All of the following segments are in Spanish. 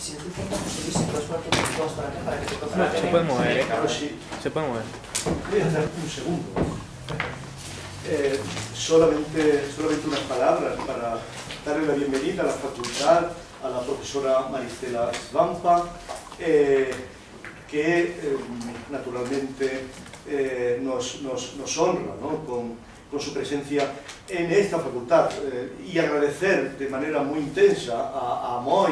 Si no te importa, José Luis, si puedes poner tus cosas para acá, para que te toque la Se puede mover, Sí. Se puede mover. Voy a dar un segundo. Solamente unas palabras para darle la bienvenida a la facultad, a la profesora Maristela Svampa, que naturalmente nos honra, ¿no?, con su presencia en esta facultad, y agradecer de manera muy intensa a Moy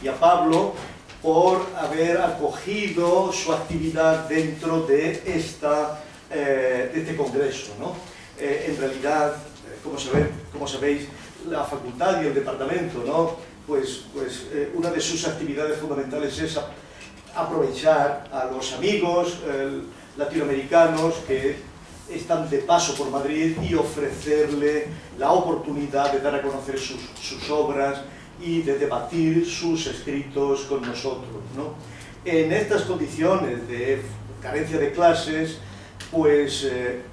y a Pablo por haber acogido su actividad dentro de este congreso, ¿no? En realidad, como sabéis, la facultad y el departamento, ¿no?, pues una de sus actividades fundamentales es aprovechar a los amigos latinoamericanos que están de paso por Madrid y ofrecerle la oportunidad de dar a conocer sus obras y de debatir sus escritos con nosotros, ¿no? En estas condiciones de carencia de clases, pues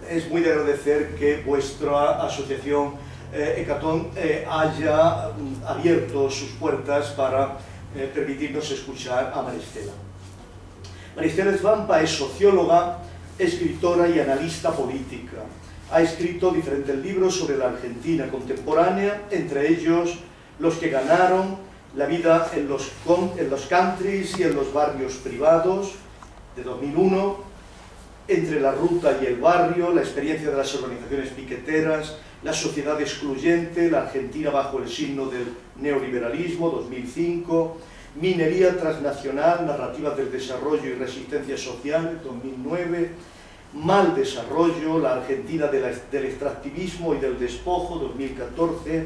es muy de agradecer que vuestra asociación Hecatón haya abierto sus puertas para permitirnos escuchar a Maristela. Maristela Svampa es socióloga, escritora y analista política. Ha escrito diferentes libros sobre la Argentina contemporánea, entre ellos Los que ganaron, La vida en los countries y en los barrios privados, de 2001, Entre la ruta y el barrio, la experiencia de las organizaciones piqueteras, La sociedad excluyente, la Argentina bajo el signo del neoliberalismo, 2005, Minería transnacional, narrativas del desarrollo y resistencia social, 2009, Mal desarrollo, la Argentina del extractivismo y del despojo, 2014.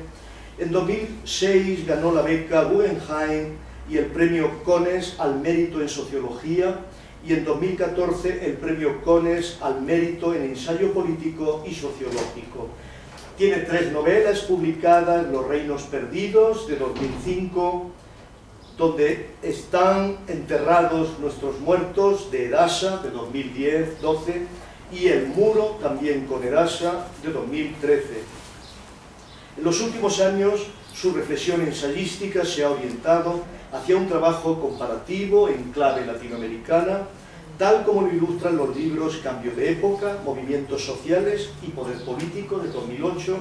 En 2006 ganó la beca Guggenheim y el premio Cones al mérito en sociología, y en 2014 el premio Cones al mérito en ensayo político y sociológico. Tiene 3 novelas publicadas: Los reinos perdidos, de 2005, donde están enterrados nuestros muertos, de Edasa, de 2010-12, y El muro, también con Edasa, de 2013. En los últimos años, su reflexión ensayística se ha orientado hacia un trabajo comparativo en clave latinoamericana, tal como lo ilustran los libros Cambio de época, Movimientos sociales y poder político, de 2008,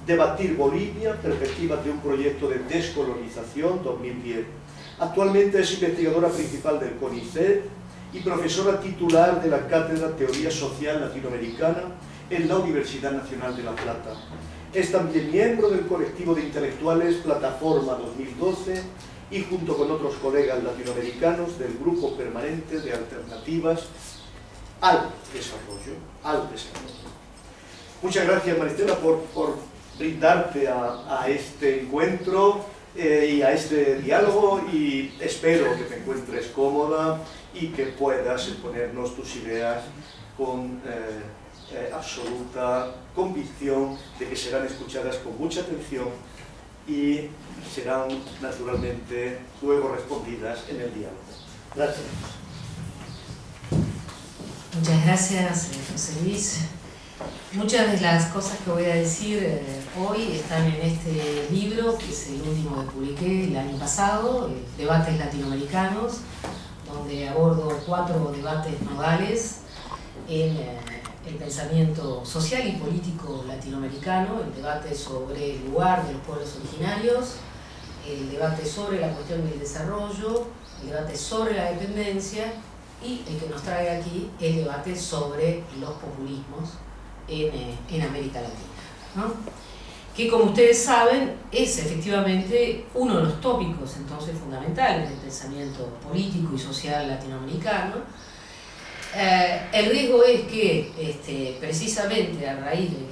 Debatir Bolivia, perspectivas de un proyecto de descolonización, 2010. Actualmente es investigadora principal del CONICET y profesora titular de la Cátedra Teoría Social Latinoamericana en la Universidad Nacional de La Plata. Es también miembro del colectivo de intelectuales Plataforma 2012 y, junto con otros colegas latinoamericanos, del Grupo Permanente de Alternativas al Desarrollo. Muchas gracias, Maristela, por brindarte a este encuentro y a este diálogo, y espero que te encuentres cómoda y que puedas exponernos tus ideas con absoluta convicción de que serán escuchadas con mucha atención y serán naturalmente luego respondidas en el diálogo. Gracias. Muchas gracias, José Luis. Muchas de las cosas que voy a decir hoy están en este libro, que es el último que publiqué el año pasado, Debates Latinoamericanos, donde abordo 4 debates nodales en el pensamiento social y político latinoamericano: el debate sobre el lugar de los pueblos originarios, el debate sobre la cuestión del desarrollo, el debate sobre la dependencia, y el que nos trae aquí, el debate sobre los populismos en América Latina, ¿no? Que, como ustedes saben, es efectivamente uno de los tópicos entonces fundamentales del pensamiento político y social latinoamericano. El riesgo es que precisamente a raíz de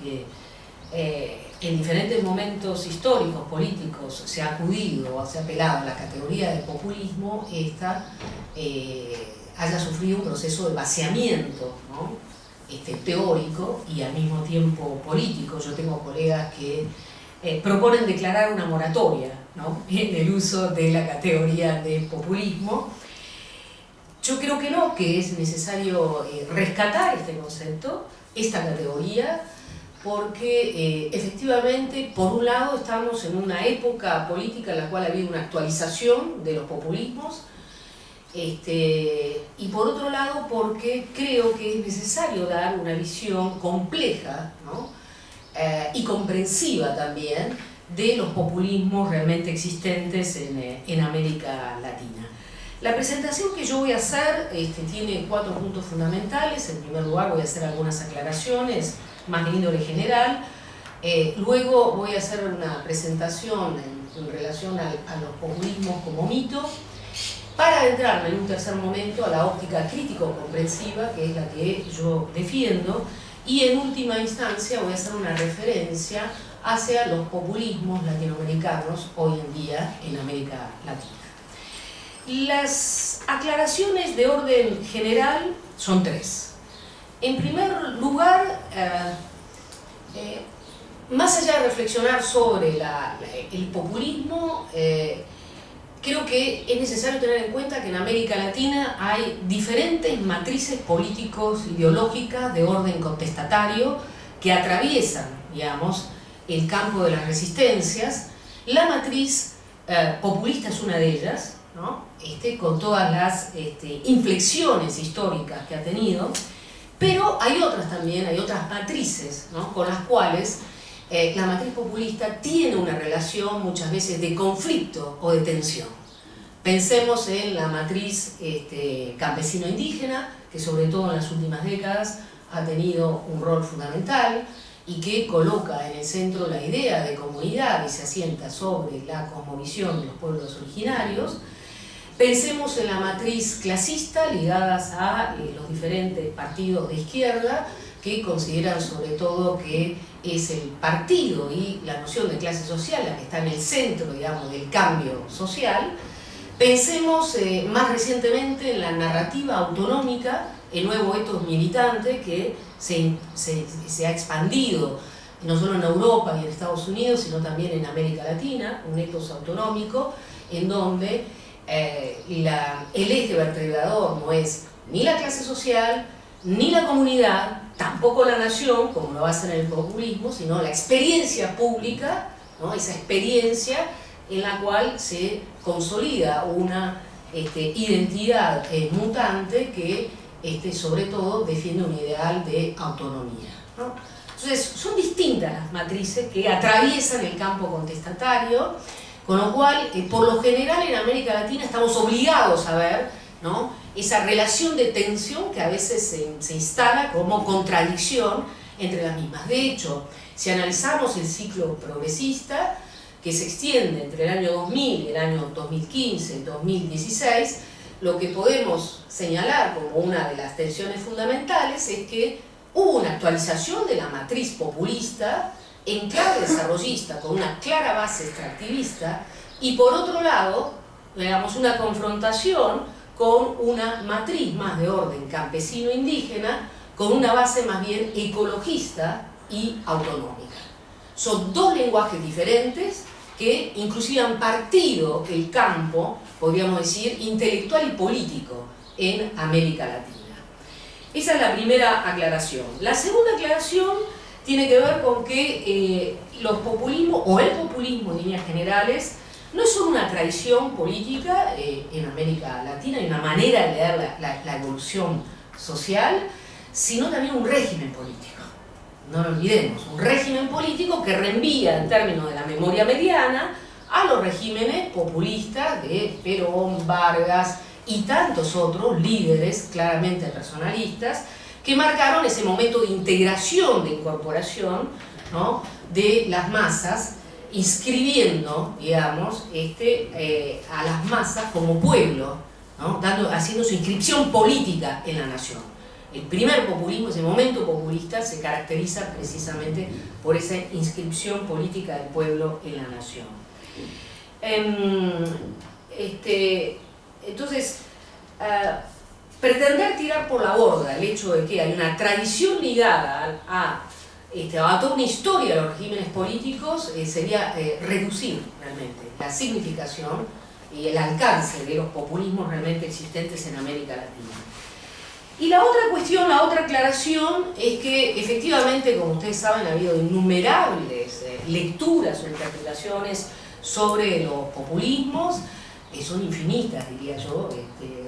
que en diferentes momentos históricos, políticos, se ha acudido o se ha apelado a la categoría de populismo, esta haya sufrido un proceso de vaciamiento, ¿no?, teórico y al mismo tiempo político. Yo tengo colegas que proponen declarar una moratoria, ¿no?, en el uso de la categoría de populismo. Yo creo que no, que es necesario rescatar este concepto, esta categoría, porque efectivamente, por un lado, estamos en una época política en la cual ha habido una actualización de los populismos, y por otro lado, porque creo que es necesario dar una visión compleja, ¿no? Y comprensiva también de los populismos realmente existentes en América Latina. La presentación que yo voy a hacer tiene 4 puntos fundamentales. En primer lugar, voy a hacer algunas aclaraciones más de índole general. Luego voy a hacer una presentación en relación a los populismos como mito, para adentrarme en un tercer momento a la óptica crítico-comprensiva, que es la que yo defiendo, y en última instancia voy a hacer una referencia hacia los populismos latinoamericanos hoy en día en América Latina. Las aclaraciones de orden general son 3. En primer lugar, más allá de reflexionar sobre el populismo, creo que es necesario tener en cuenta que en América Latina hay diferentes matrices políticos, ideológicas de orden contestatario que atraviesan, digamos, el campo de las resistencias. La matriz populista es una de ellas, ¿no? Con todas las inflexiones históricas que ha tenido, pero hay otras también, hay otras matrices, ¿no? Con las cuales la matriz populista tiene una relación muchas veces de conflicto o de tensión. Pensemos en la matriz campesino-indígena, que sobre todo en las últimas décadas ha tenido un rol fundamental y que coloca en el centro la idea de comunidad y se asienta sobre la cosmovisión de los pueblos originarios. Pensemos en la matriz clasista, ligadas a los diferentes partidos de izquierda, que consideran sobre todo que es el partido y la noción de clase social la que está en el centro, digamos, del cambio social. Pensemos más recientemente en la narrativa autonómica, el nuevo etos militante que se ha expandido no solo en Europa y en Estados Unidos, sino también en América Latina, un etos autonómico en donde el eje vertebrador no es ni la clase social, ni la comunidad, tampoco la nación, como lo va a hacer en el populismo, sino la experiencia pública, ¿no? Esa experiencia en la cual se consolida una identidad mutante que sobre todo defiende un ideal de autonomía, ¿no? Entonces, son distintas las matrices que atraviesan el campo contestatario, con lo cual, por lo general en América Latina estamos obligados a ver, ¿no? Esa relación de tensión que a veces se instala como contradicción entre las mismas. De hecho, si analizamos el ciclo progresista, que se extiende entre el año 2000 y el año 2015, 2016, lo que podemos señalar como una de las tensiones fundamentales es que hubo una actualización de la matriz populista en clave desarrollista, con una clara base extractivista, y por otro lado, digamos, una confrontación con una matriz más de orden campesino-indígena, con una base más bien ecologista y autonómica. Son 2 lenguajes diferentes que inclusive han partido el campo, podríamos decir, intelectual y político en América Latina. Esa es la primera aclaración. La segunda aclaración tiene que ver con que los populismos, o el populismo en líneas generales, no es solo una tradición política en América Latina y una manera de leer la evolución social, sino también un régimen político. No lo olvidemos, un régimen político que reenvía en términos de la memoria mediana a los regímenes populistas de Perón, Vargas y tantos otros líderes claramente personalistas que marcaron ese momento de integración, de incorporación, ¿no? De las masas, inscribiendo, digamos, a las masas como pueblo, ¿no? Haciendo su inscripción política en la nación. El primer populismo, ese momento populista, se caracteriza precisamente por esa inscripción política del pueblo en la nación. Entonces, pretender tirar por la borda el hecho de que hay una tradición ligada a toda una historia de los regímenes políticos sería reducir realmente la significación y el alcance de los populismos realmente existentes en América Latina. Y la otra cuestión, la otra aclaración es que efectivamente, como ustedes saben, ha habido innumerables lecturas o interpretaciones sobre los populismos, son infinitas, diría yo,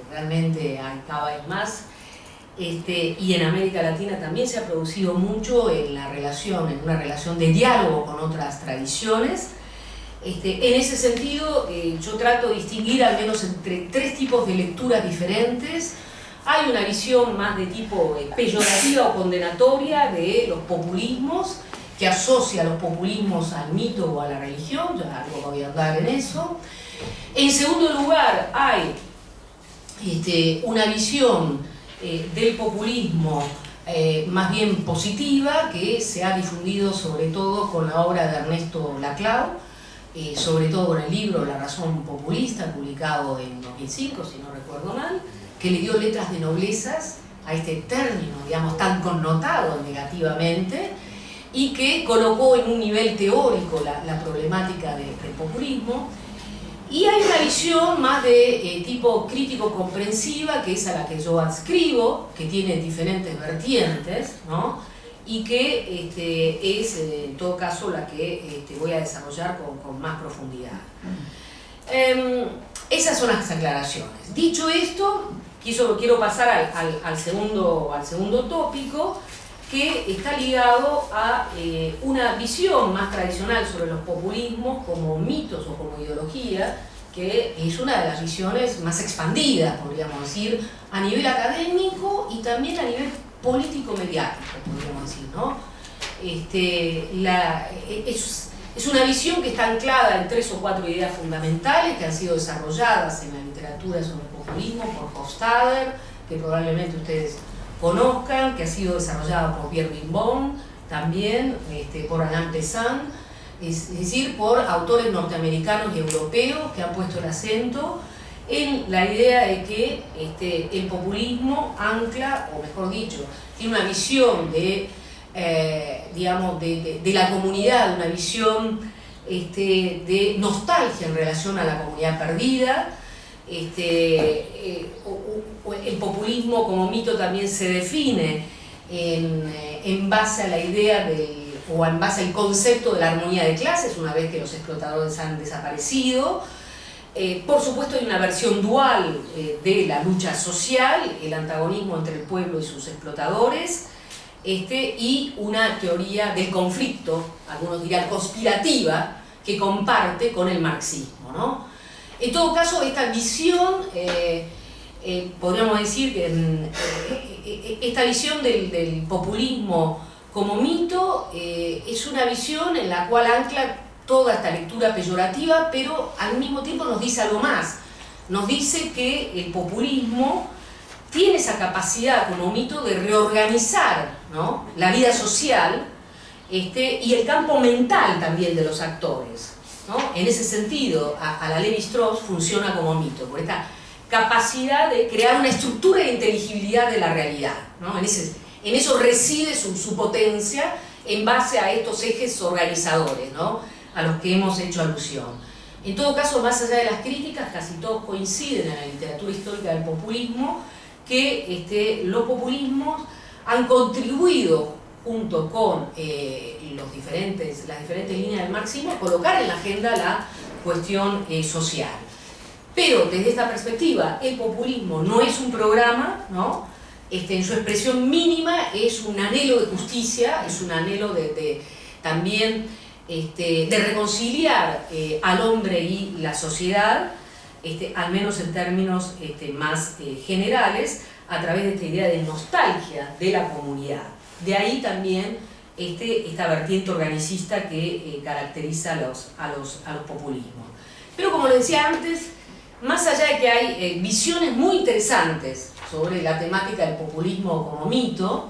realmente hay cada vez más. Y en América Latina también se ha producido mucho en una relación de diálogo con otras tradiciones. En ese sentido, yo trato de distinguir al menos entre tres tipos de lecturas diferentes. Hay una visión más de tipo peyorativa o condenatoria de los populismos, que asocia los populismos al mito o a la religión, ya algo voy a hablar en eso. En segundo lugar, hay una visión del populismo más bien positiva, que se ha difundido sobre todo con la obra de Ernesto Laclau, sobre todo con el libro La razón populista, publicado en 2005, si no recuerdo mal, que le dio letras de noblezas a este término, digamos, tan connotado negativamente, y que colocó en un nivel teórico la problemática del populismo. Y hay una visión más de tipo crítico-comprensiva, que es a la que yo adscribo, que tiene diferentes vertientes, ¿no? Y que es en todo caso la que voy a desarrollar con más profundidad. Esas son las aclaraciones. Dicho esto, quiero pasar al segundo tópico, que está ligado a una visión más tradicional sobre los populismos como mitos o como ideología, que es una de las visiones más expandidas, podríamos decir, a nivel académico y también a nivel político-mediático, podríamos decir, ¿no? Es una visión que está anclada en 3 o 4 ideas fundamentales que han sido desarrolladas en la literatura sobre el populismo por Hofstadter, que probablemente ustedes conozcan, que ha sido desarrollada por Pierre Bimbon, también por Alain Pessin, es decir, por autores norteamericanos y europeos que han puesto el acento en la idea de que el populismo ancla, o mejor dicho, tiene una visión digamos, de la comunidad, una visión de nostalgia en relación a la comunidad perdida. El populismo como mito también se define en base a la idea o en base al concepto de la armonía de clases, una vez que los explotadores han desaparecido. Por supuesto hay una versión dual de la lucha social, el antagonismo entre el pueblo y sus explotadores, y una teoría del conflicto, algunos dirán conspirativa, que comparte con el marxismo, ¿no? En todo caso, esta visión, podríamos decir que esta visión del populismo como mito es una visión en la cual ancla toda esta lectura peyorativa, pero al mismo tiempo nos dice algo más. Nos dice que el populismo tiene esa capacidad como mito de reorganizar, ¿no?, la vida social y el campo mental también de los actores, ¿no? En ese sentido, a la Lévi-Strauss funciona como mito, por esta capacidad de crear una estructura de inteligibilidad de la realidad, ¿no? En eso reside su potencia en base a estos ejes organizadores, ¿no?, a los que hemos hecho alusión. En todo caso, más allá de las críticas, casi todos coinciden en la literatura histórica del populismo que los populismos han contribuido, junto con las diferentes líneas del marxismo, a colocar en la agenda la cuestión social. Pero desde esta perspectiva, el populismo no es un programa, ¿no? En su expresión mínima es un anhelo de justicia, es un anhelo también de reconciliar al hombre y la sociedad, al menos en términos más generales, a través de esta idea de nostalgia de la comunidad. De ahí también esta vertiente organicista que caracteriza a los populismos. Pero como les decía antes, más allá de que hay visiones muy interesantes sobre la temática del populismo como mito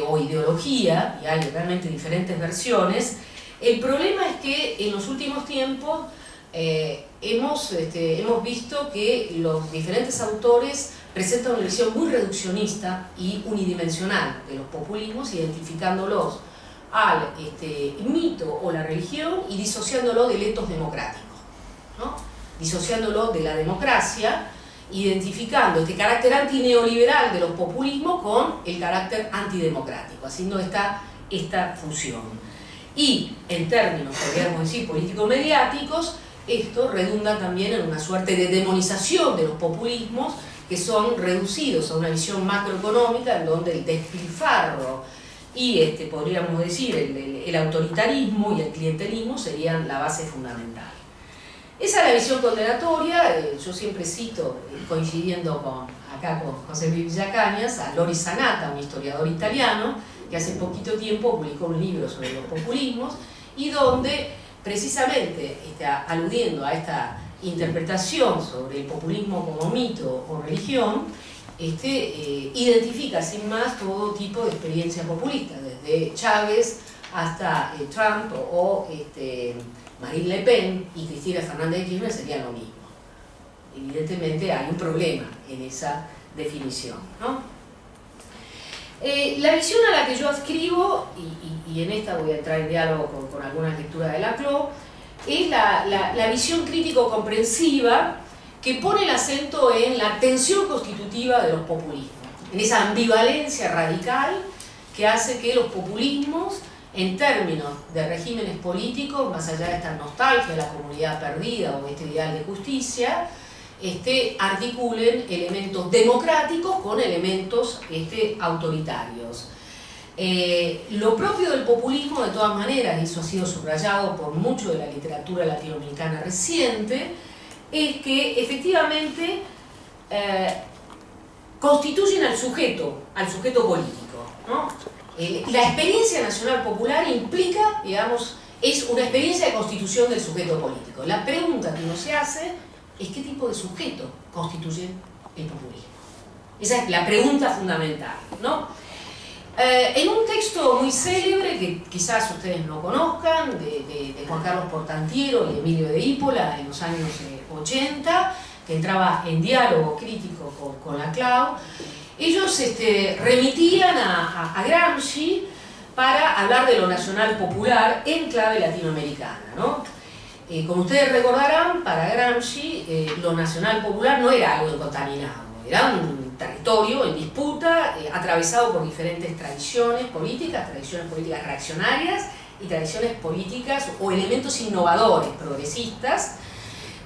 o ideología, y hay realmente diferentes versiones, el problema es que en los últimos tiempos hemos visto que los diferentes autores presentan una visión muy reduccionista y unidimensional de los populismos, identificándolos al mito o la religión y disociándolo del etos democrático, ¿no? Disociándolo de la democracia identificando este carácter antineoliberal de los populismos con el carácter antidemocrático, haciendo esta fusión. Y en términos, podríamos decir, político-mediáticos, esto redunda también en una suerte de demonización de los populismos que son reducidos a una visión macroeconómica en donde el despilfarro y podríamos decir el autoritarismo y el clientelismo serían la base fundamental. Esa es la visión condenatoria. Yo siempre cito, coincidiendo acá con José Luis Villacañas, a Loris Sanata, un historiador italiano, que hace poquito tiempo publicó un libro sobre los populismos, y donde, precisamente aludiendo a esta interpretación sobre el populismo como mito o religión, identifica sin más todo tipo de experiencia populista, desde Chávez hasta Trump o Marine Le Pen y Cristina Fernández de Kirchner sería lo mismo. Evidentemente hay un problema en esa definición, ¿no? La visión a la que yo adscribo, y en esta voy a entrar en diálogo con algunas lecturas de Laclau, es la visión crítico-comprensiva que pone el acento en la tensión constitutiva de los populismos, en esa ambivalencia radical que hace que los populismos, en términos de regímenes políticos, más allá de esta nostalgia de la comunidad perdida o este ideal de justicia, articulen elementos democráticos con elementos autoritarios. Lo propio del populismo, de todas maneras, y eso ha sido subrayado por mucho de la literatura latinoamericana reciente, es que efectivamente constituyen al sujeto político, ¿no? La experiencia nacional popular implica, digamos, es una experiencia de constitución del sujeto político. La pregunta que uno se hace es qué tipo de sujeto constituye el populismo. Esa es la pregunta fundamental, ¿no? En un texto muy célebre, que quizás ustedes no conozcan, de Juan Carlos Portantiero y Emilio de Ípola en los años 80, que entraba en diálogo crítico con Laclau, ellos remitían a Gramsci para hablar de lo nacional popular en clave latinoamericana, ¿no? Como ustedes recordarán, para Gramsci lo nacional popular no era algo incontaminado, era un territorio en disputa, atravesado por diferentes tradiciones políticas reaccionarias y tradiciones políticas o elementos innovadores, progresistas.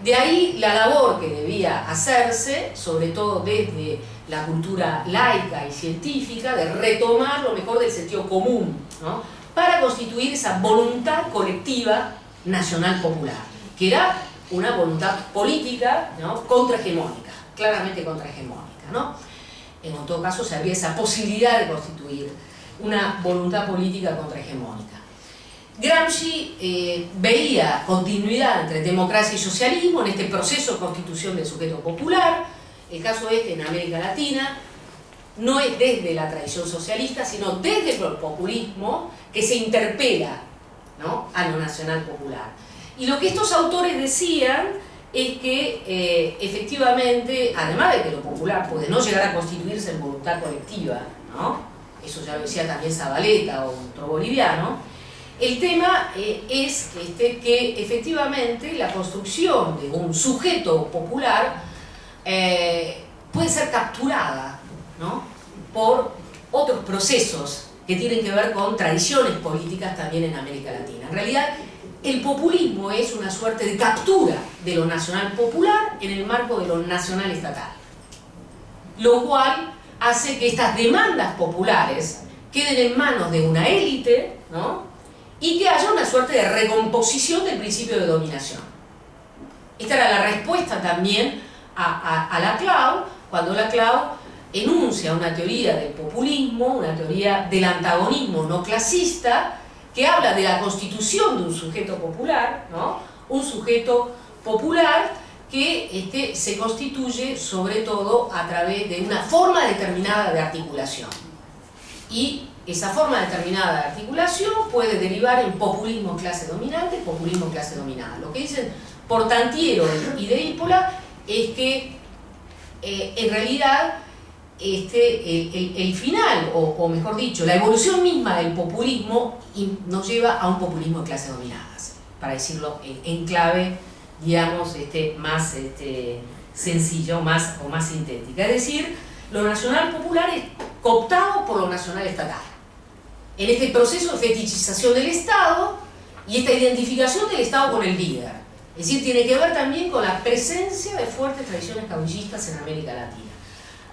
De ahí la labor que debía hacerse, sobre todo desde la cultura laica y científica, de retomar lo mejor del sentido común, ¿no? Para constituir esa voluntad colectiva nacional popular, que era una voluntad política, ¿no? Contrahegemónica, claramente contrahegemónica, ¿no? En todo caso se había esa posibilidad de constituir una voluntad política contrahegemónica. Gramsci veía continuidad entre democracia y socialismo en este proceso de constitución del sujeto popular. El caso es que en América Latina no es desde la tradición socialista, sino desde el populismo que se interpela, ¿no?, a lo nacional popular. Y lo que estos autores decían es que efectivamente, además de que lo popular puede no llegar a constituirse en voluntad colectiva, ¿no?, eso ya lo decía también Zabaleta o otro boliviano, el tema es que efectivamente la construcción de un sujeto popular puede ser capturada, ¿no?, por otros procesos que tienen que ver con tradiciones políticas también en América Latina. En realidad, el populismo es una suerte de captura de lo nacional popular en el marco de lo nacional estatal, lo cual hace que estas demandas populares queden en manos de una élite, ¿no?, y que haya una suerte de recomposición del principio de dominación. Esta era la respuesta también a Laclau, cuando Laclau enuncia una teoría del populismo, una teoría del antagonismo no clasista, que habla de la constitución de un sujeto popular, ¿no?, un sujeto popular que se constituye sobre todo a través de una forma determinada de articulación. Y esa forma determinada de articulación puede derivar en populismo clase dominante, populismo clase dominada. Lo que dicen Portantiero y de Ípola es que en realidad el final, o mejor dicho, la evolución misma del populismo nos lleva a un populismo de clases dominadas, para decirlo en clave, digamos, más sencilla o más sintética. Es decir, lo nacional popular es cooptado por lo nacional estatal. En este proceso de fetichización del Estado y esta identificación del Estado con el líder. Es decir, tiene que ver también con la presencia de fuertes tradiciones caudillistas en América Latina.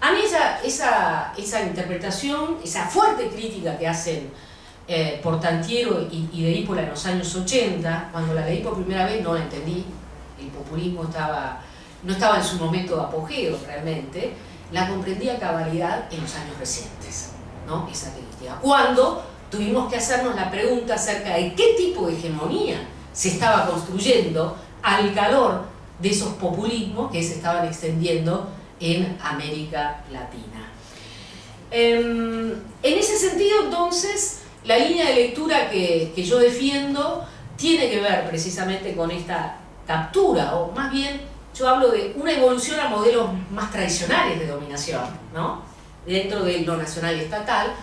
A mí esa interpretación, esa fuerte crítica que hacen Portantiero y de Ípola en los años 80, cuando la leí por primera vez no la entendí, el populismo no estaba en su momento de apogeo realmente, la comprendí a cabalidad en los años recientes, ¿no? Esa crítica. Cuando tuvimos que hacernos la pregunta acerca de qué tipo de hegemonía se estaba construyendo al calor de esos populismos que se estaban extendiendo en América Latina. En ese sentido, entonces, la línea de lectura que yo defiendo tiene que ver precisamente con esta captura, o más bien yo hablo de una evolución a modelos más tradicionales de dominación, ¿no? Dentro de lo nacional y estatal,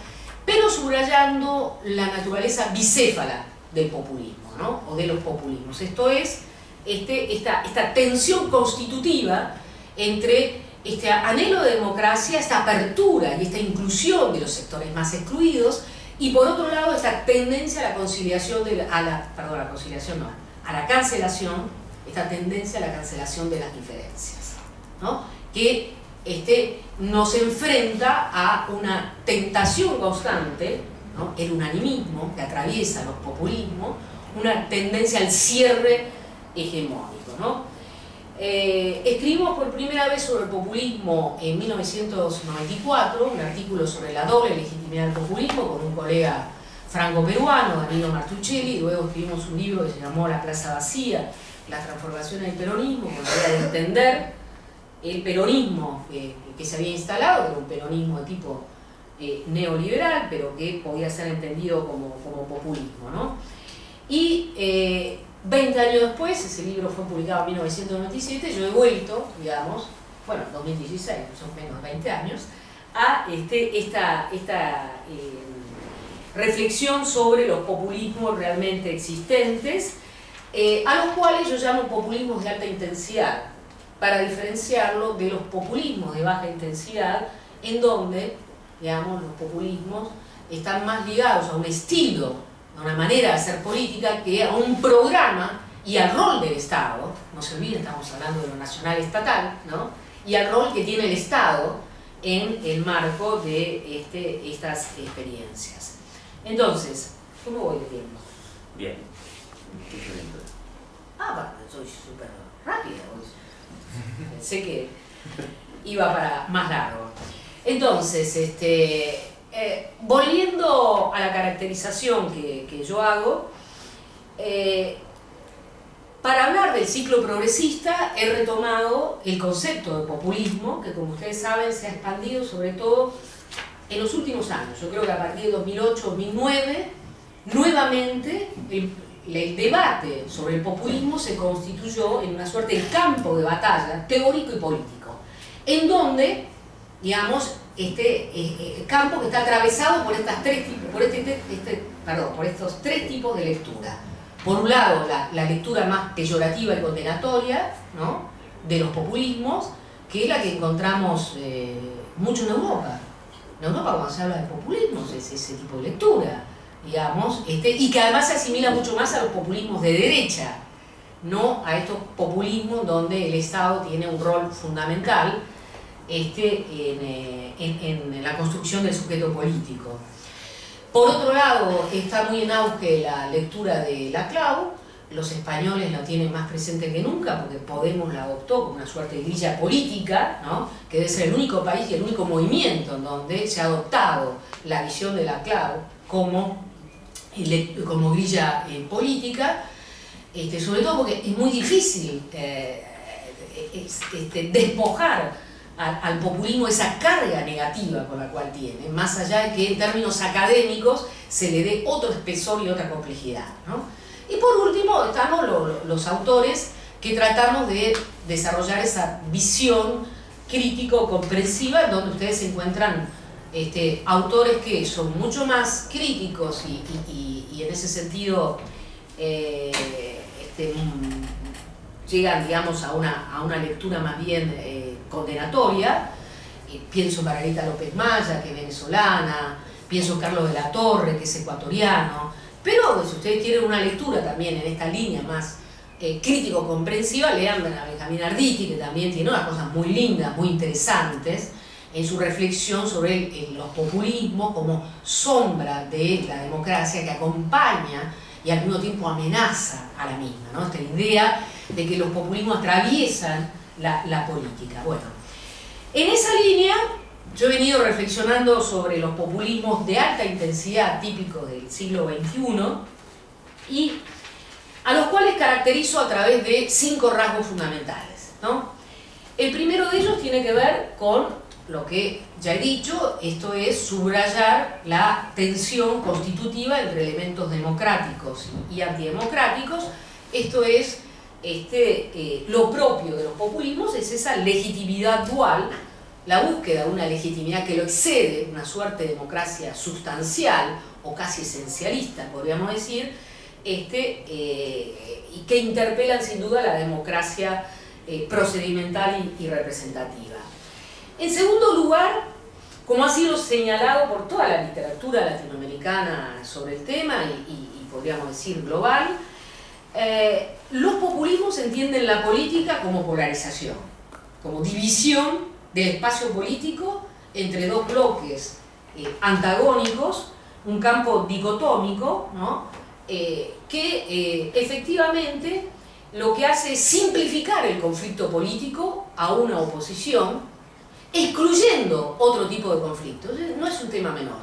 pero subrayando la naturaleza bicéfala del populismo, ¿no? O de los populismos. Esto es esta tensión constitutiva entre este anhelo de democracia, esta apertura y esta inclusión de los sectores más excluidos, y por otro lado esta tendencia a la conciliación, a la cancelación, esta tendencia a la cancelación de las diferencias, ¿no? Que nos enfrenta a una tentación constante, ¿no? El unanimismo que atraviesa los populismos, una tendencia al cierre hegemónico, ¿no? Escribimos por primera vez sobre el populismo en 1994, un artículo sobre la doble legitimidad del populismo con un colega franco-peruano, Danilo Martuchelli. Luego escribimos un libro que se llamó La plaza vacía, las transformaciones del peronismo, con la idea de entender el peronismo que se había instalado, que era un peronismo de tipo neoliberal, pero que podía ser entendido como populismo, ¿no? Y 20 años después, ese libro fue publicado en 1997, yo he vuelto, digamos, bueno, 2016, son menos de 20 años, a esta reflexión sobre los populismos realmente existentes, a los cuales yo llamo populismos de alta intensidad, para diferenciarlo de los populismos de baja intensidad, en donde, digamos, los populismos están más ligados a un estilo, a una manera de hacer política, que a un programa y al rol del Estado. No se olviden, estamos hablando de lo nacional estatal, ¿no? Y al rol que tiene el Estado en el marco de estas experiencias. Entonces, ¿cómo voy de tiempo? Bien. Bueno, soy súper rápida hoy. Pensé que iba para más largo. Entonces, volviendo a la caracterización que yo hago, para hablar del ciclo progresista he retomado el concepto de populismo, que como ustedes saben se ha expandido sobre todo en los últimos años. Yo creo que a partir de 2008-2009, nuevamente el debate sobre el populismo se constituyó en una suerte de campo de batalla teórico y político, en donde, digamos, campo que está atravesado por estos tres tipos de lectura. Por un lado, la lectura más peyorativa y condenatoria, ¿no?, de los populismos, que es la que encontramos mucho en Europa. En Europa, cuando se habla de populismo, es ese tipo de lectura, digamos, y que además se asimila mucho más a los populismos de derecha, no a estos populismos donde el Estado tiene un rol fundamental en la construcción del sujeto político. Por otro lado, está muy en auge la lectura de Laclau. Los españoles lo tienen más presente que nunca, porque Podemos la adoptó como una suerte de grilla política, ¿no?, que debe ser el único país y el único movimiento en donde se ha adoptado la visión de Laclau como grilla política, sobre todo porque es muy difícil despojar al populismo esa carga negativa con la cual tiene, más allá de que en términos académicos se le dé otro espesor y otra complejidad, ¿no? Y por último estamos los autores que tratamos de desarrollar esa visión crítico-comprensiva, en donde ustedes encuentran autores que son mucho más críticos y en ese sentido llegan, digamos, a una lectura más bien condenatoria. Pienso en Margarita López Maya, que es venezolana, pienso en Carlos de la Torre, que es ecuatoriano, pero si ustedes quieren una lectura también en esta línea más crítico-comprensiva, lean a Benjamín Arditi, que también tiene unas cosas muy lindas, muy interesantes, en su reflexión sobre los populismos como sombra de la democracia que acompaña y al mismo tiempo amenaza a la misma, ¿no? Esta idea de que los populismos atraviesan la política. Bueno, en esa línea yo he venido reflexionando sobre los populismos de alta intensidad típicos del siglo XXI y a los cuales caracterizo a través de 5 rasgos fundamentales, ¿no? El primero de ellos tiene que ver con lo que ya he dicho, esto es subrayar la tensión constitutiva entre elementos democráticos y antidemocráticos. Esto es, lo propio de los populismos es esa legitimidad dual, la búsqueda de una legitimidad que lo excede, una suerte de democracia sustancial o casi esencialista, podríamos decir, y que interpelan sin duda la democracia procedimental y representativa. En segundo lugar, como ha sido señalado por toda la literatura latinoamericana sobre el tema y podríamos decir global, los populismos entienden la política como polarización, como división del espacio político entre dos bloques antagónicos, un campo dicotómico, ¿no? Que efectivamente lo que hace es simplificar el conflicto político a una oposición, excluyendo otro tipo de conflictos. No es un tema menor,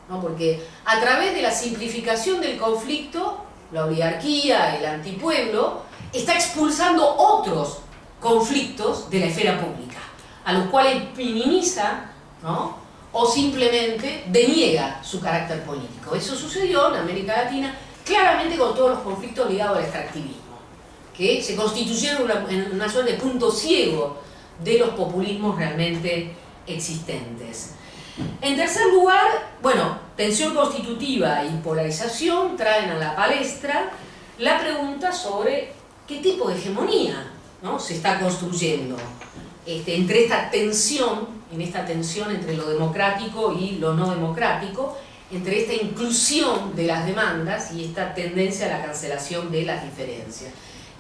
¿no? Porque a través de la simplificación del conflicto, la oligarquía, el antipueblo, está expulsando otros conflictos de la esfera pública, a los cuales minimiza, ¿no? O simplemente deniega su carácter político. Eso sucedió en América Latina claramente con todos los conflictos ligados al extractivismo, que se constituyeron en una suerte de punto ciego de los populismos realmente existentes. En tercer lugar, bueno, tensión constitutiva y polarización traen a la palestra la pregunta sobre qué tipo de hegemonía, ¿no? Se está construyendo entre esta tensión, entre lo democrático y lo no democrático, entre esta inclusión de las demandas y esta tendencia a la cancelación de las diferencias.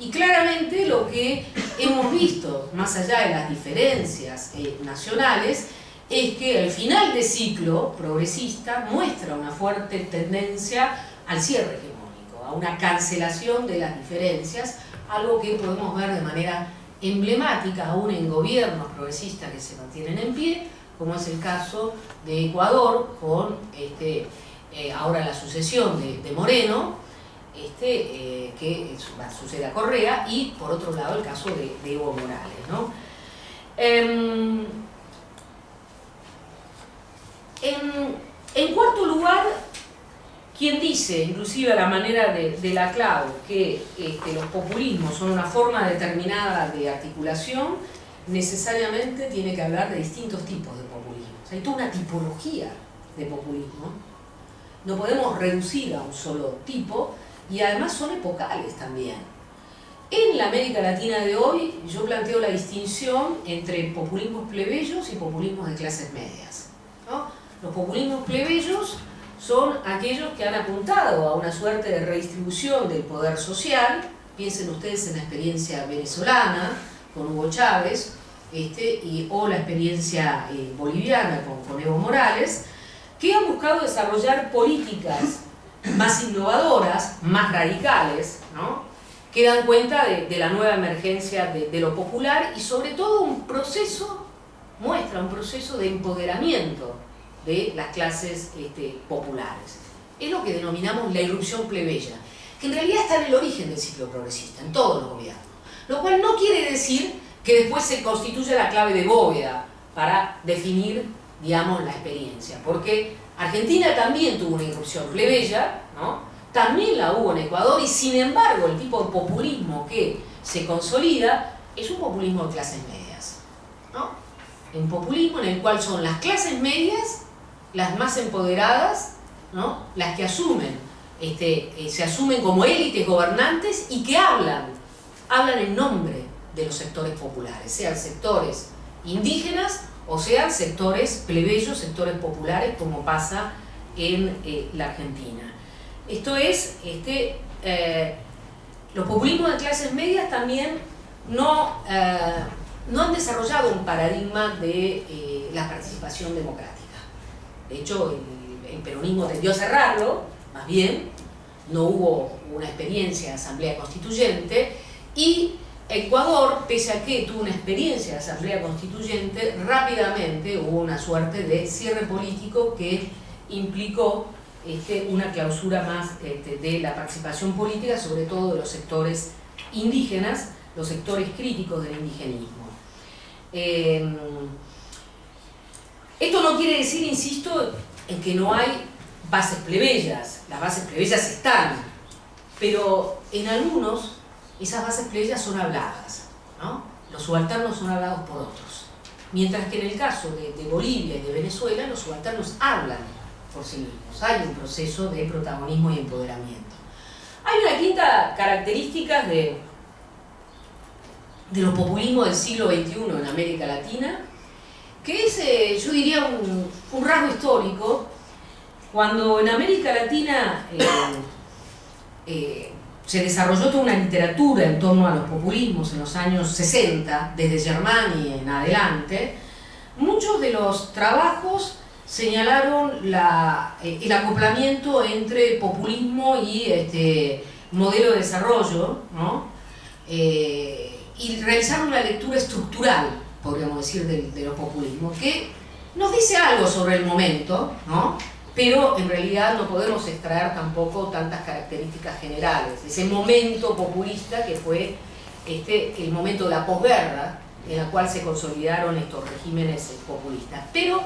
Y claramente lo que hemos visto, más allá de las diferencias nacionales, es que el final de ciclo progresista muestra una fuerte tendencia al cierre hegemónico, a una cancelación de las diferencias, algo que podemos ver de manera emblemática aún en gobiernos progresistas que se mantienen en pie, como es el caso de Ecuador con ahora la sucesión de Moreno, que sucede a Correa, y por otro lado el caso de Evo Morales, ¿no? En cuarto lugar, quien dice, inclusive a la manera de Laclau, que los populismos son una forma determinada de articulación, necesariamente tiene que hablar de distintos tipos de populismo. O sea, hay toda una tipología de populismo. No podemos reducir a un solo tipo, y además son epocales también. En la América Latina de hoy, yo planteo la distinción entre populismos plebeyos y populismos de clases medias, ¿no? Los populismos plebeyos son aquellos que han apuntado a una suerte de redistribución del poder social. Piensen ustedes en la experiencia venezolana con Hugo Chávez, o la experiencia boliviana con Evo Morales, que han buscado desarrollar políticas más innovadoras, más radicales, ¿no? Que dan cuenta de la nueva emergencia de lo popular y sobre todo muestra un proceso de empoderamiento de las clases populares. Es lo que denominamos la irrupción plebeya, que en realidad está en el origen del ciclo progresista, en todos los gobiernos. Lo cual no quiere decir que después se constituya la clave de bóveda para definir, digamos, la experiencia, porque Argentina también tuvo una irrupción plebeya, ¿no? También la hubo en Ecuador, y sin embargo el tipo de populismo que se consolida es un populismo de clases medias, ¿no? Un populismo en el cual son las clases medias las más empoderadas, ¿no? Las que asumen, se asumen como élites gobernantes y que hablan en nombre de los sectores populares, sean sectores indígenas o sean sectores plebeyos, sectores populares, como pasa en la Argentina. Esto es, los populismos de clases medias también no han desarrollado un paradigma de la participación democrática. De hecho, el peronismo tendió a cerrarlo, más bien, no hubo una experiencia de asamblea constituyente, y Ecuador, pese a que tuvo una experiencia de asamblea constituyente, rápidamente hubo una suerte de cierre político que implicó una clausura más de la participación política, sobre todo de los sectores indígenas, los sectores críticos del indigenismo. Esto no quiere decir, insisto, en que no hay bases plebeyas. Las bases plebeyas están, pero en algunos esas bases plebeyas son habladas, ¿no? Los subalternos son hablados por otros. Mientras que en el caso de Bolivia y de Venezuela, los subalternos hablan por sí mismos. Hay un proceso de protagonismo y empoderamiento. Hay una quinta característica de los populismos del siglo XXI en América Latina, que es, yo diría, un rasgo histórico. Cuando en América Latina se desarrolló toda una literatura en torno a los populismos en los años 60, desde Germani en adelante, muchos de los trabajos señalaron el acoplamiento entre populismo y modelo de desarrollo, ¿no? Y realizaron una lectura estructural, podríamos decir, de los populismos, que nos dice algo sobre el momento, ¿no? Pero en realidad no podemos extraer tampoco tantas características generales. Ese momento populista que fue el momento de la posguerra, en la cual se consolidaron estos regímenes populistas. Pero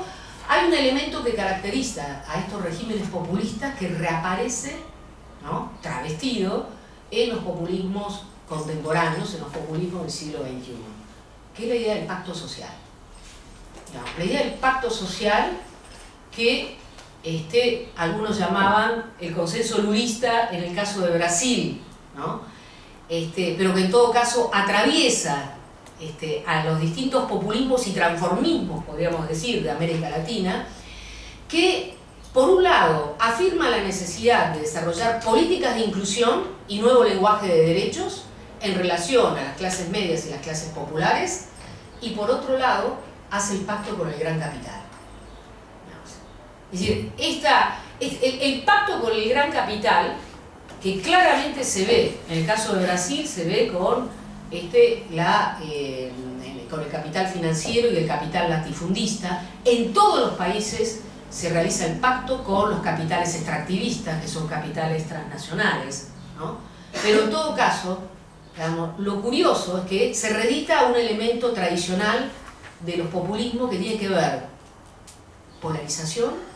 hay un elemento que caracteriza a estos regímenes populistas que reaparece, ¿no?, travestido en los populismos contemporáneos, en los populismos del siglo XXI, que es la idea del pacto social. La idea del pacto social que algunos llamaban el consenso lulista en el caso de Brasil, ¿no? Pero que en todo caso atraviesa a los distintos populismos y transformismos, podríamos decir, de América Latina, que por un lado afirma la necesidad de desarrollar políticas de inclusión y nuevo lenguaje de derechos en relación a las clases medias y las clases populares, y por otro lado hace el pacto con el gran capital. Es decir, el pacto con el gran capital, que claramente se ve, en el caso de Brasil se ve con el capital financiero y el capital latifundista. En todos los países se realiza el pacto con los capitales extractivistas, que son capitales transnacionales, ¿no? Pero en todo caso, digamos, lo curioso es que se reedita un elemento tradicional de los populismos que tiene que ver polarización.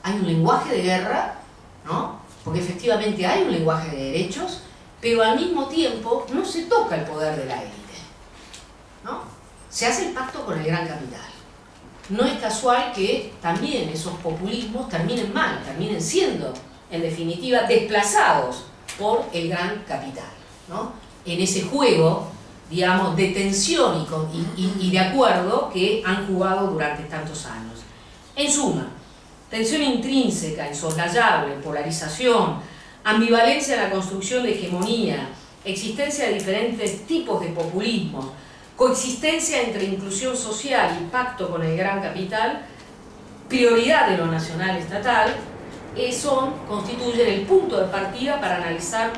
Hay un lenguaje de guerra, ¿no? Porque efectivamente hay un lenguaje de derechos, pero al mismo tiempo no se toca el poder de la élite, ¿no? Se hace el pacto con el gran capital. No es casual que también esos populismos terminen mal, terminen siendo, en definitiva, desplazados por el gran capital, ¿no? En ese juego, digamos, de tensión y de acuerdo que han jugado durante tantos años. En suma, tensión intrínseca, insoslayable, polarización, ambivalencia en la construcción de hegemonía, existencia de diferentes tipos de populismo, coexistencia entre inclusión social y pacto con el gran capital, prioridad de lo nacional estatal, constituyen el punto de partida para analizar,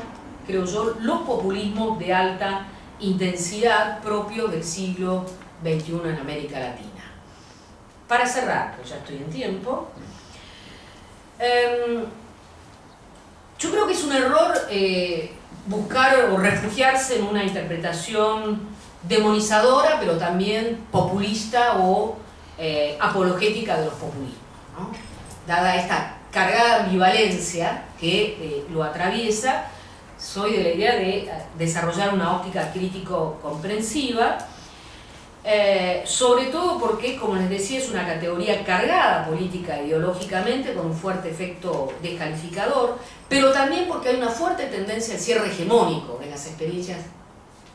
creo yo, los populismos de alta intensidad propios del siglo XXI en América Latina. Para cerrar, pues ya estoy en tiempo, yo creo que es un error buscar o refugiarse en una interpretación demonizadora, pero también populista o apologética de los populismos, ¿no? Dada esta cargada ambivalencia que lo atraviesa, soy de la idea de desarrollar una óptica crítico-comprensiva, sobre todo porque, como les decía, es una categoría cargada política e ideológicamente, con un fuerte efecto descalificador, pero también porque hay una fuerte tendencia al cierre hegemónico en las experiencias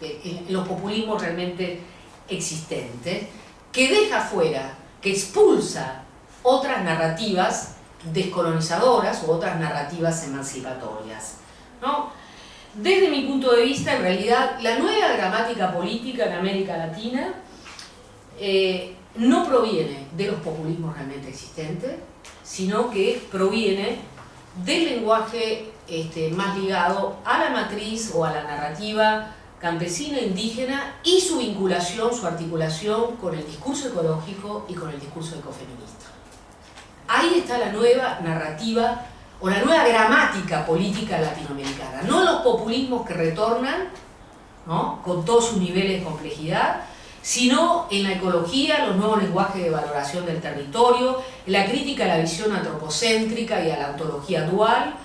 en los populismos realmente existentes, que deja fuera, que expulsa otras narrativas descolonizadoras u otras narrativas emancipatorias, ¿no? Desde mi punto de vista, en realidad, la nueva gramática política en América Latina no proviene de los populismos realmente existentes, sino que proviene del lenguaje más ligado a la matriz o a la narrativa campesina, indígena, y su vinculación, su articulación con el discurso ecológico y con el discurso ecofeminista. Ahí está la nueva narrativa o la nueva gramática política latinoamericana, no los populismos que retornan, ¿no?, con todos sus niveles de complejidad, sino en la ecología, los nuevos lenguajes de valoración del territorio, la crítica a la visión antropocéntrica y a la ontología dual,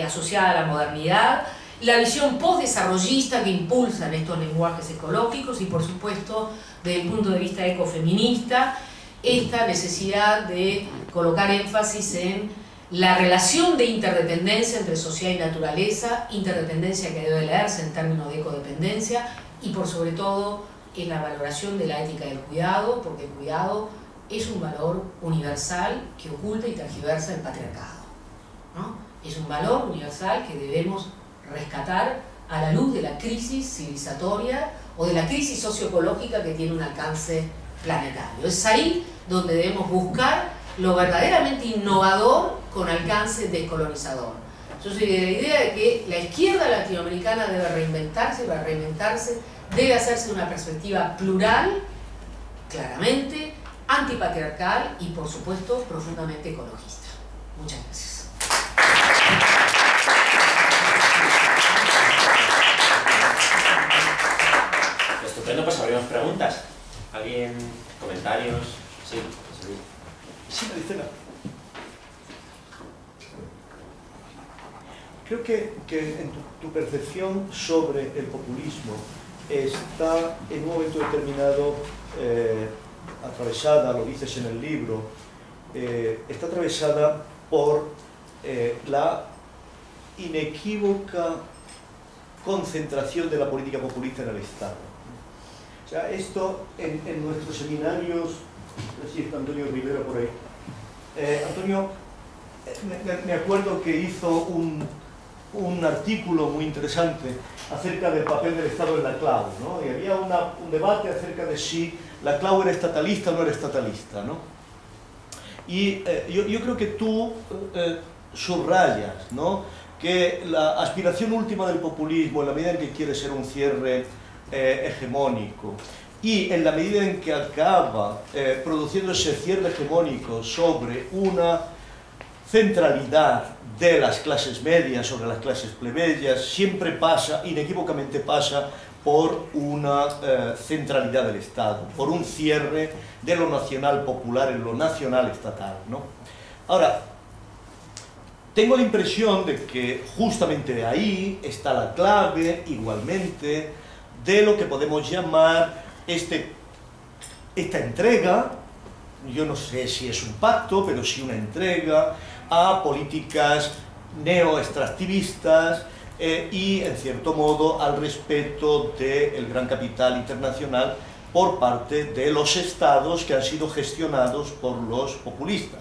asociada a la modernidad, la visión postdesarrollista que impulsan estos lenguajes ecológicos y, por supuesto, desde el punto de vista ecofeminista, esta necesidad de colocar énfasis en la relación de interdependencia entre sociedad y naturaleza, interdependencia que debe leerse en términos de ecodependencia, y por sobre todo en la valoración de la ética del cuidado, porque el cuidado es un valor universal que oculta y tergiversa el patriarcado, ¿no? Es un valor universal que debemos rescatar a la luz de la crisis civilizatoria o de la crisis socioecológica que tiene un alcance planetario. Es ahí donde debemos buscar lo verdaderamente innovador con alcance descolonizador. Yo soy de la idea de que la izquierda latinoamericana debe reinventarse, debe hacerse una perspectiva plural, claramente, antipatriarcal y, por supuesto, profundamente ecologista. Muchas gracias. Estupendo, pues abrimos preguntas. ¿Alguien? ¿Comentarios? Sí, José Luis. Sí, Maricela. Creo que en tu percepción sobre el populismo está en un momento determinado atravesada, lo dices en el libro, está atravesada por la inequívoca concentración de la política populista en el Estado. O sea, esto en nuestros seminarios, no sé si está Antonio Rivera por ahí. Antonio, me acuerdo que hizo un artículo muy interesante acerca del papel del Estado en la CLAU, ¿no? Y había un debate acerca de si la CLAU era estatalista o no era estatalista, ¿no? Y yo creo que tú subrayas, ¿no?, que la aspiración última del populismo, en la medida en que quiere ser un cierre hegemónico, y en la medida en que acaba produciendo ese cierre hegemónico sobre una centralidad de las clases medias sobre las clases plebeyas, siempre pasa, inequívocamente pasa, por una centralidad del Estado, por un cierre de lo nacional popular en lo nacional estatal, ¿no? Ahora, tengo la impresión de que justamente ahí está la clave, igualmente, de lo que podemos llamar esta entrega, yo no sé si es un pacto, pero sí una entrega a políticas neoextractivistas y, en cierto modo, al respeto del gran capital internacional por parte de los estados que han sido gestionados por los populistas.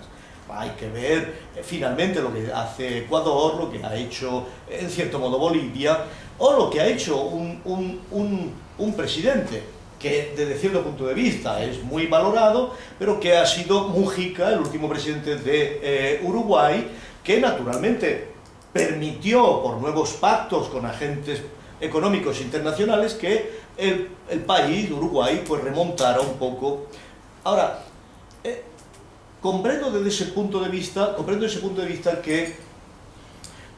Hay que ver finalmente lo que hace Ecuador, lo que ha hecho, en cierto modo, Bolivia, o lo que ha hecho un presidente que desde cierto punto de vista es muy valorado, pero que ha sido Mujica, el último presidente de Uruguay, que naturalmente permitió por nuevos pactos con agentes económicos internacionales que el país, Uruguay, pues remontara un poco. Ahora, comprendo ese punto de vista que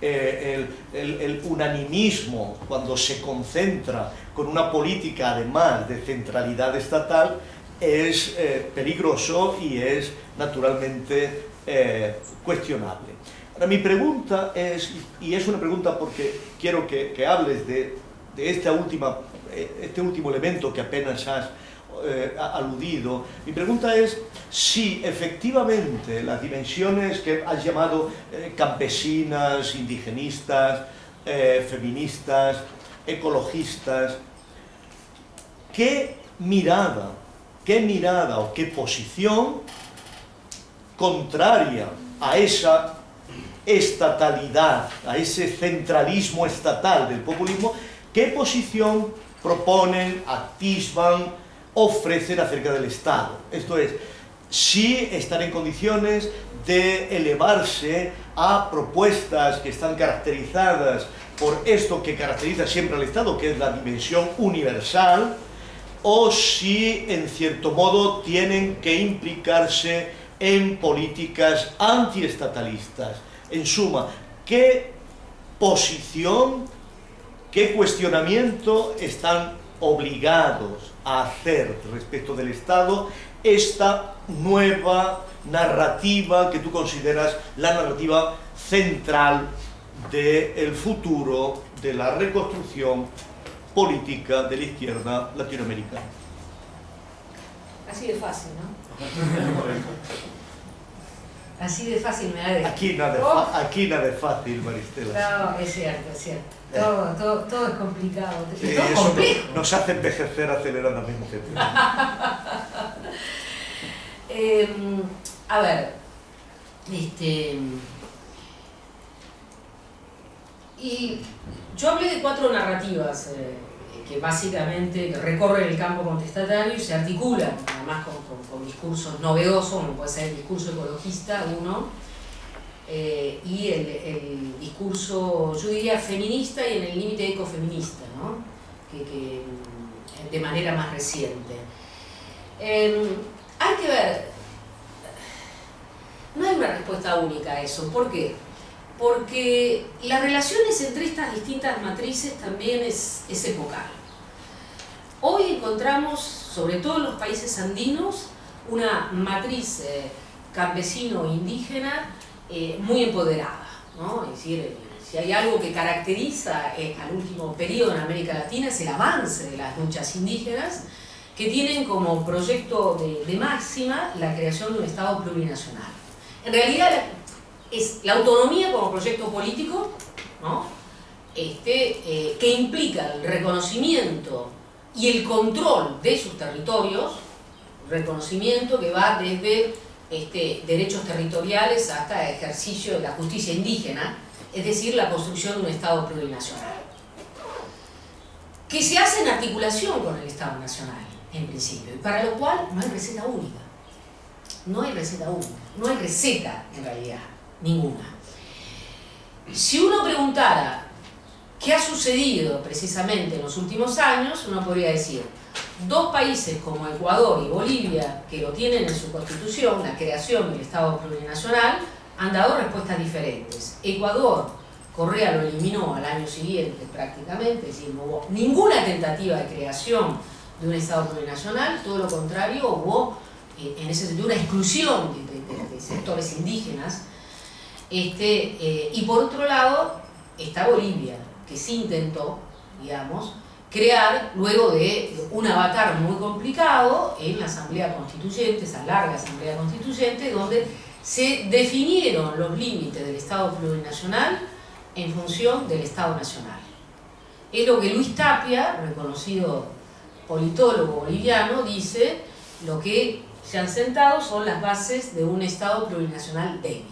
el unanimismo, cuando se concentra con una política además de centralidad estatal, es peligroso y es naturalmente cuestionable. Ahora, mi pregunta es, y es una pregunta porque quiero que hables de este último elemento que apenas has aludido. Mi pregunta es si efectivamente las dimensiones que has llamado campesinas, indigenistas, feministas, ecologistas, qué mirada o qué posición contraria a esa estatalidad, a ese centralismo estatal del populismo, qué posición proponen, atisban, ofrecen acerca del Estado. Esto es, si están en condiciones de elevarse a propuestas que están caracterizadas por esto que caracteriza siempre al Estado, que es la dimensión universal, o si en cierto modo tienen que implicarse en políticas antiestatalistas. En suma, ¿qué posición, qué cuestionamiento están obligados a hacer respecto del Estado esta nueva narrativa que tú consideras la narrativa central del futuro de la reconstrucción política de la izquierda latinoamericana? Así de fácil, ¿no? Así de fácil me da. Aquí nada es fácil, Maristela. No, es cierto, es cierto. Todo es complicado. Todo es Eso complejo. nos hace envejecer acelerando al mismo tiempo. A ver, y yo hablé de 4 narrativas que básicamente recorren el campo contestatario y se articulan, además con discursos novedosos, como puede ser el discurso ecologista, uno, y el discurso, yo diría, feminista y en el límite ecofeminista, ¿no? que de manera más reciente. Hay que ver, no hay una respuesta única a eso. ¿Por qué? Porque las relaciones entre estas distintas matrices también es epocal. Hoy encontramos, sobre todo en los países andinos, una matriz campesino-indígena muy empoderada, ¿no? Es decir, si hay algo que caracteriza al último periodo en América Latina es el avance de las luchas indígenas, que tienen como proyecto de máxima la creación de un Estado plurinacional. En realidad es la autonomía como proyecto político, ¿no? Que implica el reconocimiento y el control de sus territorios, reconocimiento que va desde derechos territoriales hasta el ejercicio de la justicia indígena, es decir, la construcción de un Estado plurinacional, que se hace en articulación con el Estado nacional, en principio, y para lo cual no hay receta única. No hay receta única, no hay receta en realidad, ninguna. Si uno preguntara qué ha sucedido precisamente en los últimos años, uno podría decir, 2 países como Ecuador y Bolivia, que lo tienen en su constitución, la creación del Estado plurinacional, han dado respuestas diferentes. Ecuador, Correa lo eliminó al año siguiente prácticamente, es decir, no hubo ninguna tentativa de creación de un Estado plurinacional, todo lo contrario, hubo en ese sentido una exclusión de sectores indígenas. Y por otro lado está Bolivia, que sí intentó, digamos, crear, luego de un avatar muy complicado en la Asamblea Constituyente, esa larga Asamblea Constituyente, donde se definieron los límites del Estado plurinacional en función del Estado nacional. Es lo que Luis Tapia, reconocido politólogo boliviano, dice: lo que se han sentado son las bases de un Estado plurinacional débil.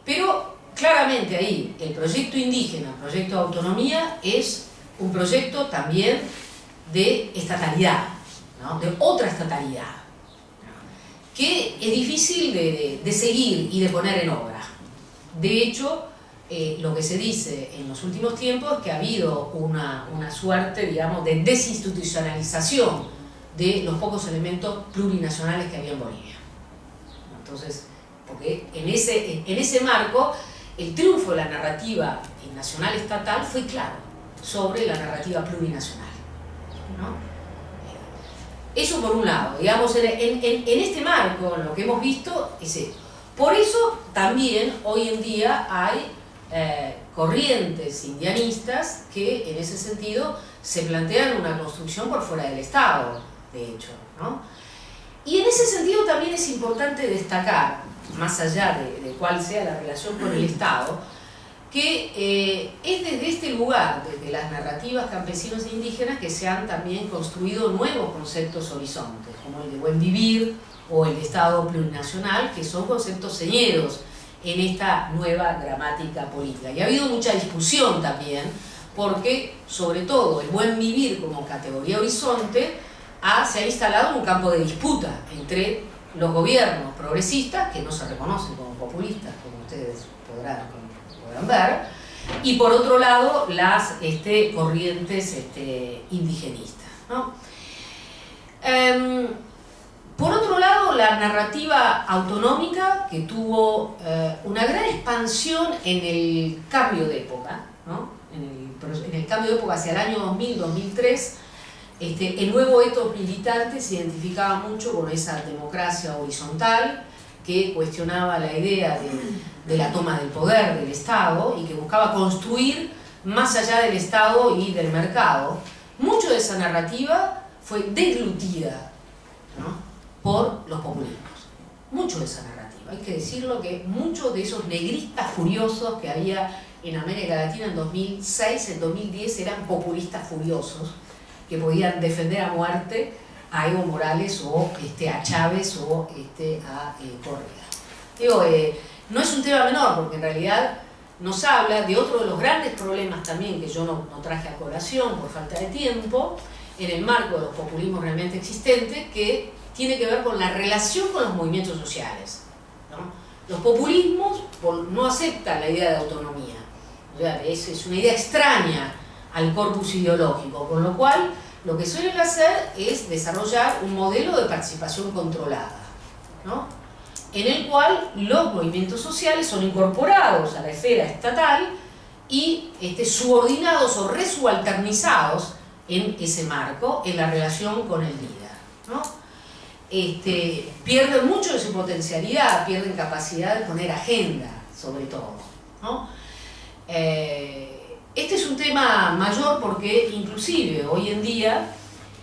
Pero claramente ahí el proyecto indígena, el proyecto de autonomía, es un proyecto también de estatalidad, ¿no? De otra estatalidad, ¿no? Que es difícil de seguir y de poner en obra. De hecho, lo que se dice en los últimos tiempos es que ha habido una suerte, digamos, de desinstitucionalización de los pocos elementos plurinacionales que había en Bolivia. Entonces, porque en ese marco el triunfo de la narrativa nacional estatal fue claro sobre la narrativa plurinacional, ¿no? Eso por un lado, digamos, en este marco, en lo que hemos visto, es eso. Por eso también hoy en día hay corrientes indianistas que en ese sentido se plantean una construcción por fuera del Estado, de hecho, ¿no? Y en ese sentido también es importante destacar, más allá de cuál sea la relación con el Estado, que es desde este lugar, desde las narrativas campesinos e indígenas, que se han también construido nuevos conceptos horizontes, como el de buen vivir o el de Estado plurinacional, que son conceptos señeros en esta nueva gramática política. Y ha habido mucha discusión también, porque sobre todo el buen vivir como categoría horizonte se ha instalado en un campo de disputa entre los gobiernos progresistas, que no se reconocen como populistas, como ustedes podrán ver, y por otro lado las corrientes indigenistas, ¿no? Por otro lado, la narrativa autonómica, que tuvo una gran expansión en el cambio de época, ¿no? En el cambio de época hacia el año 2000-2003, el nuevo etos militante se identificaba mucho con esa democracia horizontal que cuestionaba la idea de la toma del poder del Estado y que buscaba construir más allá del Estado y del mercado. Mucho de esa narrativa fue deglutida, ¿no?, por los populismos. Mucho de esa narrativa. Hay que decirlo, que muchos de esos negristas furiosos que había en América Latina en 2006, en 2010, eran populistas furiosos que podían defender a muerte a Evo Morales o a Chávez o a Correa. Digo, no es un tema menor, porque en realidad nos habla de otro de los grandes problemas también que yo no traje a colación por falta de tiempo, en el marco de los populismos realmente existentes, que tiene que ver con la relación con los movimientos sociales, ¿no? Los populismos no aceptan la idea de autonomía, o sea, es una idea extraña al corpus ideológico, con lo cual lo que suelen hacer es desarrollar un modelo de participación controlada, ¿no?, en el cual los movimientos sociales son incorporados a la esfera estatal y subordinados o resubalternizados en ese marco, en la relación con el líder, ¿no? Pierden mucho de su potencialidad, pierden capacidad de poner agenda, sobre todo, ¿no? Este es un tema mayor porque inclusive hoy en día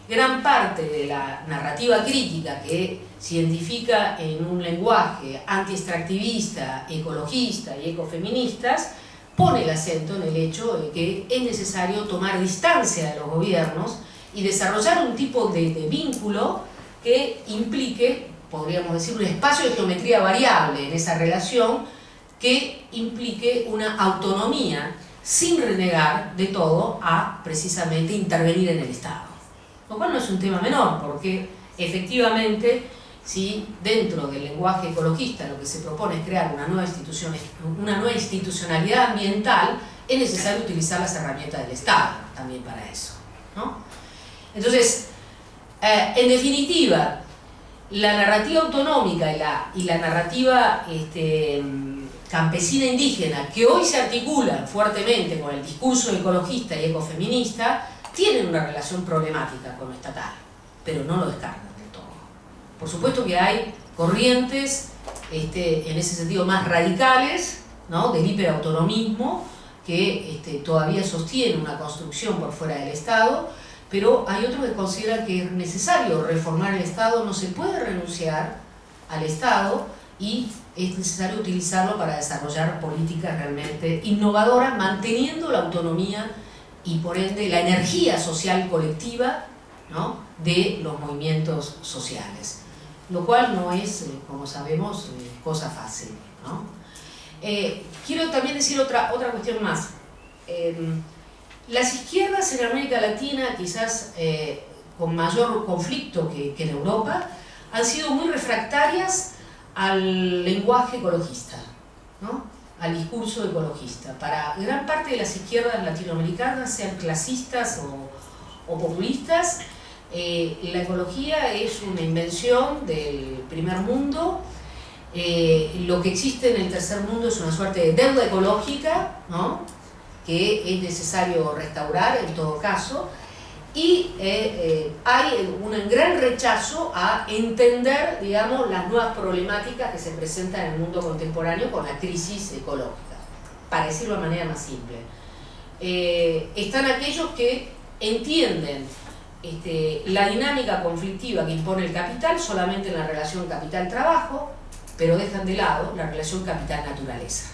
gran parte de la narrativa crítica que se identifica en un lenguaje anti-extractivista, ecologista y ecofeministas pone el acento en el hecho de que es necesario tomar distancia de los gobiernos y desarrollar un tipo de vínculo que implique, podríamos decir, un espacio de geometría variable en esa relación, que implique una autonomía sin renegar de todo a precisamente intervenir en el Estado. Lo cual no es un tema menor, porque efectivamente, si dentro del lenguaje ecologista lo que se propone es crear una nueva institucionalidad ambiental, es necesario utilizar las herramientas del Estado también para eso, ¿no? Entonces, en definitiva, la narrativa autonómica y la narrativa campesina indígena, que hoy se articulan fuertemente con el discurso ecologista y ecofeminista, tienen una relación problemática con lo estatal, pero no lo descargan del todo. Por supuesto que hay corrientes en ese sentido más radicales, ¿no?, del hiperautonomismo, que todavía sostienen una construcción por fuera del Estado, pero hay otros que consideran que es necesario reformar el Estado, no se puede renunciar al Estado y es necesario utilizarlo para desarrollar políticas realmente innovadoras, manteniendo la autonomía y por ende la energía social colectiva, ¿no?, de los movimientos sociales. Lo cual no es, como sabemos, cosa fácil, ¿no? Quiero también decir otra cuestión más. Las izquierdas en América Latina, quizás con mayor conflicto que en Europa, han sido muy refractarias al lenguaje ecologista, ¿no?, al discurso ecologista. Para gran parte de las izquierdas latinoamericanas, sean clasistas o populistas, la ecología es una invención del primer mundo. Lo que existe en el tercer mundo es una suerte de deuda ecológica, ¿no?, que es necesario restaurar en todo caso, y hay un gran rechazo a entender, digamos, las nuevas problemáticas que se presentan en el mundo contemporáneo con la crisis ecológica, para decirlo de manera más simple. Están aquellos que entienden la dinámica conflictiva que impone el capital solamente en la relación capital-trabajo, pero dejan de lado la relación capital-naturaleza.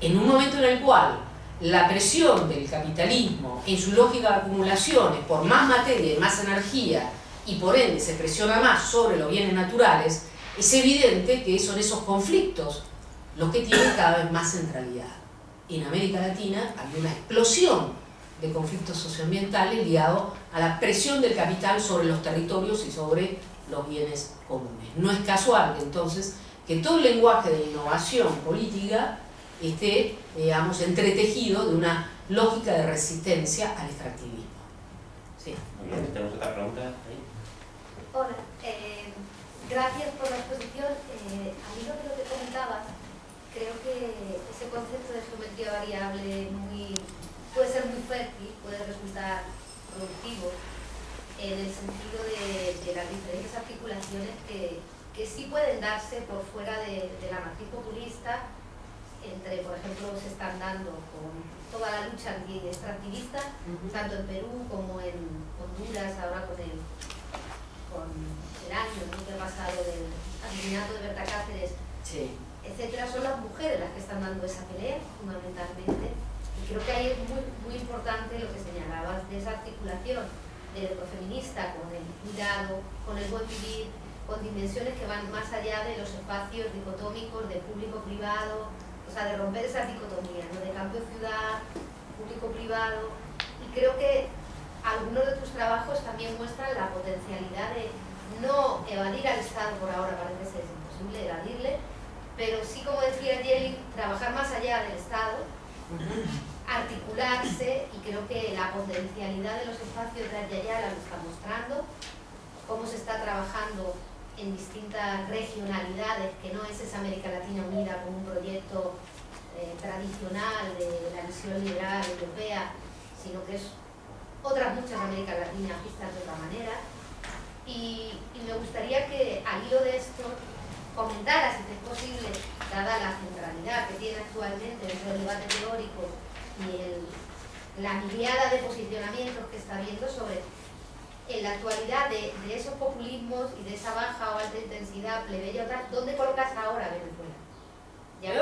en un momento en el cual la presión del capitalismo en su lógica de acumulaciones por más materia y más energía, y por ende se presiona más sobre los bienes naturales, es evidente que son esos conflictos los que tienen cada vez más centralidad. En América Latina hay una explosión de conflictos socioambientales ligados a la presión del capital sobre los territorios y sobre los bienes comunes. No es casual, entonces, que todo el lenguaje de innovación política esté, digamos, entretejido de una lógica de resistencia al extractivismo. Sí. Muy bien, tenemos otra pregunta ahí. Hola, gracias por la exposición. Al hilo de lo que comentabas, creo que ese concepto de geometría variable puede ser muy fértil, puede resultar productivo en el sentido de las diferentes articulaciones que sí pueden darse por fuera de la matriz populista, entre, por ejemplo, se están dando con toda la lucha anti-extractivista, tanto en Perú como en Honduras, ahora con el año, ¿no?, que ha pasado del asesinato de Berta Cáceres, Sí. etcétera. Son las mujeres las que están dando esa pelea, fundamentalmente, y creo que ahí es muy importante lo que señalabas de esa articulación del ecofeminista con el cuidado, con el buen vivir, con dimensiones que van más allá de los espacios dicotómicos de público-privado, o sea, de romper esa dicotomía, ¿no?, de campo-ciudad, público-privado. Y creo que algunos de tus trabajos también muestran la potencialidad de no evadir al Estado, por ahora parece ser imposible evadirle, pero sí, como decía Jelly, trabajar más allá del Estado, articularse, y creo que la potencialidad de los espacios de Ayala lo está mostrando, cómo se está trabajando en distintas regionalidades, que no es esa América Latina unida como un proyecto tradicional de la visión liberal europea, sino que es otras muchas América Latina vistas de otra manera. Y me gustaría que al hilo de esto comentaras, si es posible, dada la centralidad que tiene actualmente dentro del debate teórico y la mirada de posicionamientos que está habiendo sobre, en la actualidad, de esos populismos y de esa baja o alta intensidad plebeya o tal, ¿dónde colocas ahora Venezuela? Ya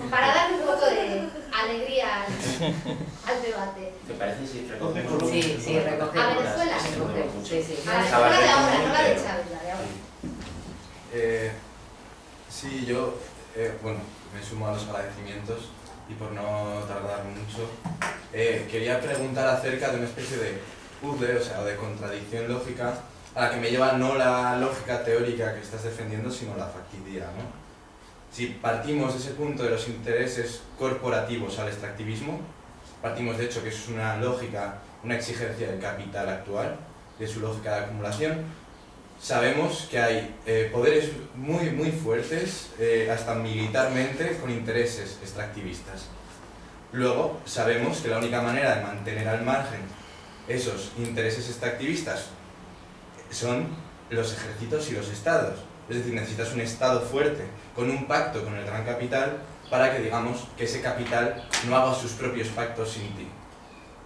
para darle un poco de alegría al debate. ¿Te parece si recogemos? Sí, recogemos. ¿A Venezuela? Sí. A la Venezuela de ahora, no la de Chávez, la de ahora. Sí, yo, bueno, me sumo a los agradecimientos y por no tardar mucho, quería preguntar acerca de una especie de puzzle, o sea, de contradicción lógica, a la que me lleva no la lógica teórica que estás defendiendo, sino la facticidad, ¿no? Si partimos de ese punto de los intereses corporativos al extractivismo, partimos de hecho que es una lógica, una exigencia del capital actual, de su lógica de acumulación, sabemos que hay poderes muy fuertes, hasta militarmente, con intereses extractivistas. Luego, sabemos que la única manera de mantener al margen esos intereses extractivistas son los ejércitos y los estados. Es decir, necesitas un estado fuerte, con un pacto con el gran capital, para que digamos que ese capital no haga sus propios pactos sin ti.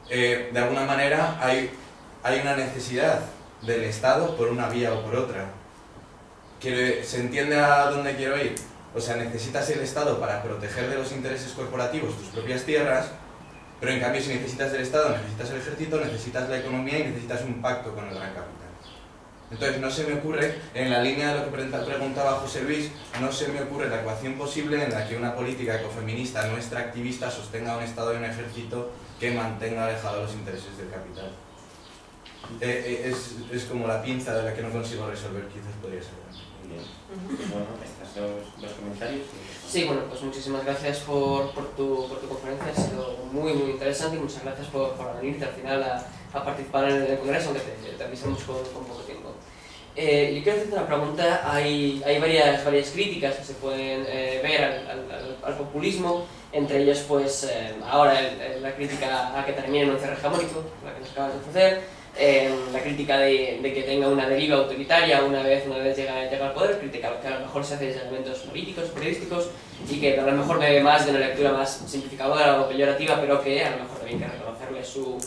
De alguna manera hay una necesidad del Estado por una vía o por otra. ¿Se entiende a dónde quiero ir? O sea, necesitas el Estado para proteger de los intereses corporativos tus propias tierras, pero en cambio si necesitas del Estado, necesitas el ejército, necesitas la economía y necesitas un pacto con el gran capital. Entonces no se me ocurre, en la línea de lo que preguntaba José Luis, no se me ocurre la ecuación posible en la que una política ecofeminista no extractivista sostenga un Estado y un ejército que mantenga alejados los intereses del capital. Es como la pinza de la que no consigo resolver, quizás podría ser. Muy bien. Bueno, estos dos comentarios. Sí, bueno, pues muchísimas gracias por tu conferencia, ha sido muy interesante y muchas gracias por venirte al final a participar en el congreso, aunque te avisamos con poco tiempo. Yo quiero hacerte una pregunta, hay varias críticas que se pueden ver al populismo, entre ellas pues ahora la crítica a que termine en un cierre hegemónico, la que nos acabas de ofrecer, la crítica de que tenga una deriva autoritaria una vez llega al poder, crítica que a lo mejor se hace desde elementos políticos, periodísticos, y que a lo mejor bebe más de una lectura más simplificadora o peyorativa, pero que a lo mejor también hay que reconocerle su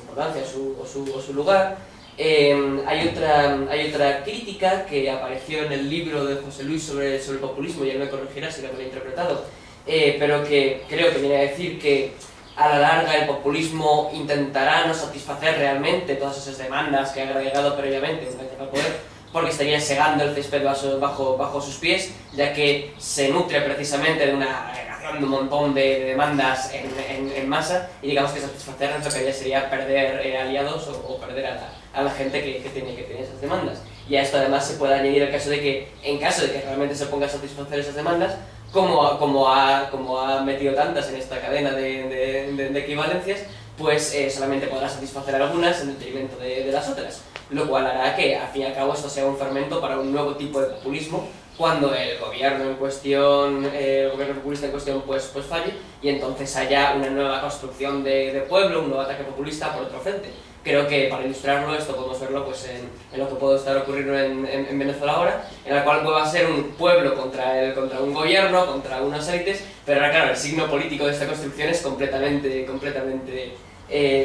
importancia o su lugar. Hay otra crítica que apareció en el libro de José Luis sobre el populismo, y él me corregirá si lo he interpretado, pero que creo que viene a decir que a la larga el populismo intentará no satisfacer realmente todas esas demandas que ha agregado previamente una vez llega al poder, porque estaría segando el césped bajo sus pies, ya que se nutre precisamente de una agregación de un montón de demandas en masa, y digamos que satisfacerlas lo que haría sería perder aliados o perder a la gente que tiene esas demandas. Y a esto además se puede añadir el caso de que, en caso de que realmente se ponga a satisfacer esas demandas, como ha metido tantas en esta cadena de equivalencias, pues solamente podrá satisfacer algunas en detrimento de las otras, lo cual hará que, al fin y al cabo, esto sea un fermento para un nuevo tipo de populismo, cuando el gobierno en cuestión, el gobierno populista en cuestión, pues falle, y entonces haya una nueva construcción de pueblo, un nuevo ataque populista por otro frente. Creo que para ilustrarlo esto podemos verlo pues, en lo que puede estar ocurriendo en Venezuela ahora, en la cual puede ser un pueblo contra un gobierno, contra unas élites, pero ahora claro, el signo político de esta construcción es completamente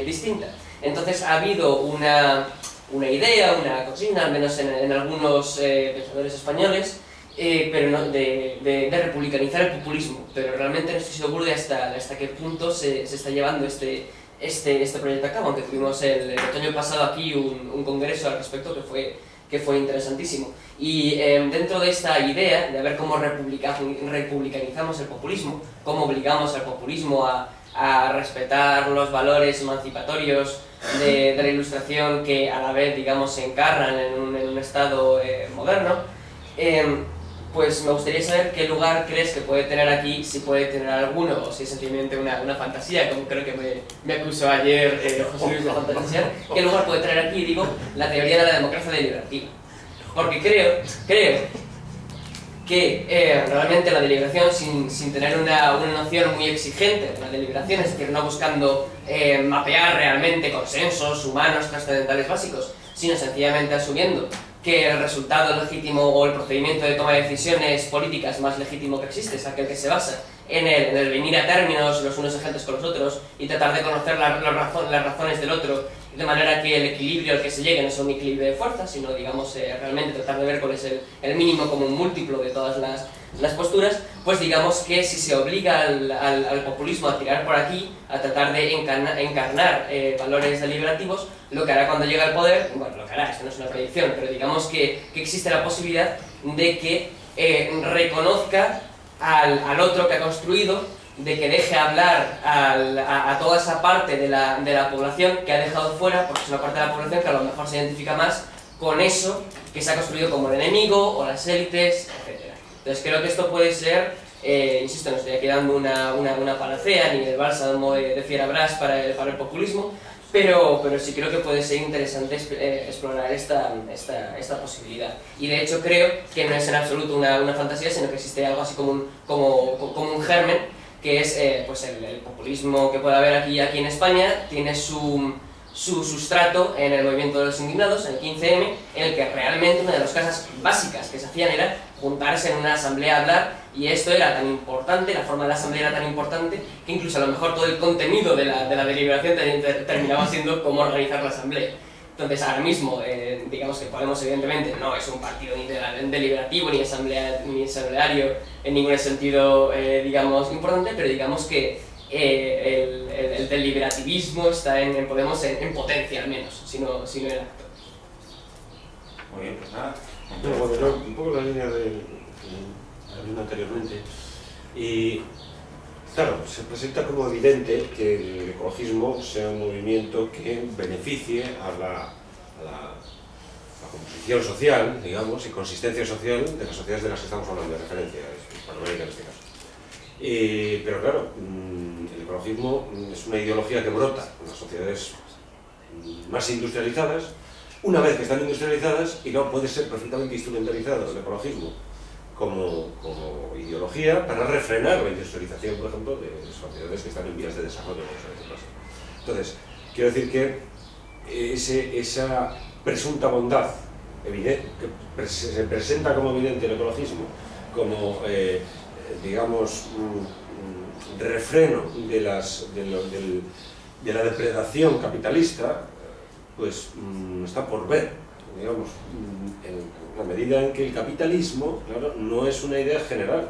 distinta. Entonces ha habido una idea, una consigna, al menos en algunos pensadores españoles, pero no, de republicanizar el populismo, pero realmente no estoy seguro de hasta qué punto se está llevando este proyecto a cabo, aunque tuvimos el otoño pasado aquí un congreso al respecto que fue interesantísimo. Y dentro de esta idea de ver cómo republicanizamos el populismo, cómo obligamos al populismo a respetar los valores emancipatorios de la Ilustración que a la vez, digamos, se encarnan en un Estado moderno, pues me gustaría saber qué lugar crees que puede tener aquí, si puede tener alguno, o si es sencillamente una fantasía, como creo que me acusó ayer José Luis de fantasía. ¿Qué lugar puede tener aquí, digo, la teoría de la democracia deliberativa? Porque creo que realmente la deliberación, sin tener una noción muy exigente de la deliberación, es decir, no buscando mapear realmente consensos humanos trascendentales básicos, sino sencillamente asumiendo que el resultado legítimo o el procedimiento de toma de decisiones políticas más legítimo que existe es aquel que se basa en el venir a términos los unos agentes con los otros y tratar de conocer las razones del otro, de manera que el equilibrio al que se llegue no sea un equilibrio de fuerzas, sino, digamos, realmente tratar de ver cuál es el mínimo común múltiplo de todas las posturas. Pues digamos que si se obliga al populismo a tirar por aquí, a tratar de encarnar valores deliberativos, lo que hará cuando llegue al poder, bueno, lo que hará, esto no es una predicción, pero digamos que existe la posibilidad de que reconozca al otro que ha construido, de que deje hablar a toda esa parte de la población que ha dejado fuera, porque es una parte de la población que a lo mejor se identifica más con eso que se ha construido como el enemigo, o las élites, etc. Entonces creo que esto puede ser, insisto, no estoy aquí dando una panacea, ni el bálsamo de Fierabras para el populismo, pero sí creo que puede ser interesante explorar esta posibilidad. Y de hecho creo que no es en absoluto una fantasía, sino que existe algo así como un germen, que es pues el populismo que puede haber aquí en España. Tiene su sustrato en el movimiento de los indignados, en el 15M, en el que realmente una de las cosas básicas que se hacían era juntarse en una asamblea a hablar, y esto era tan importante, la forma de la asamblea era tan importante, que incluso a lo mejor todo el contenido de la deliberación terminaba siendo cómo organizar la asamblea. Entonces ahora mismo, digamos que Podemos evidentemente no es un partido ni deliberativo ni asambleario en ningún sentido, digamos, importante, pero digamos que el deliberativismo está en Podemos en potencia, al menos, si no en acto. Muy bien, pues nada. Bueno, un poco la línea de anteriormente. Y claro, se presenta como evidente que el ecologismo sea un movimiento que beneficie a la composición social, digamos, y consistencia social de las sociedades de las que estamos hablando de referencia, Hispanoamérica en este caso. Pero claro, el ecologismo es una ideología que brota en las sociedades más industrializadas. Una vez que están industrializadas, y no puede ser perfectamente instrumentalizado el ecologismo como ideología para refrenar la industrialización, por ejemplo, de sociedades que están en vías de desarrollo. Entonces, quiero decir que esa presunta bondad evidente, que se presenta como evidente el ecologismo, como, digamos, refreno de la depredación capitalista, pues está por ver, digamos, en la medida en que el capitalismo, claro, no es una idea general.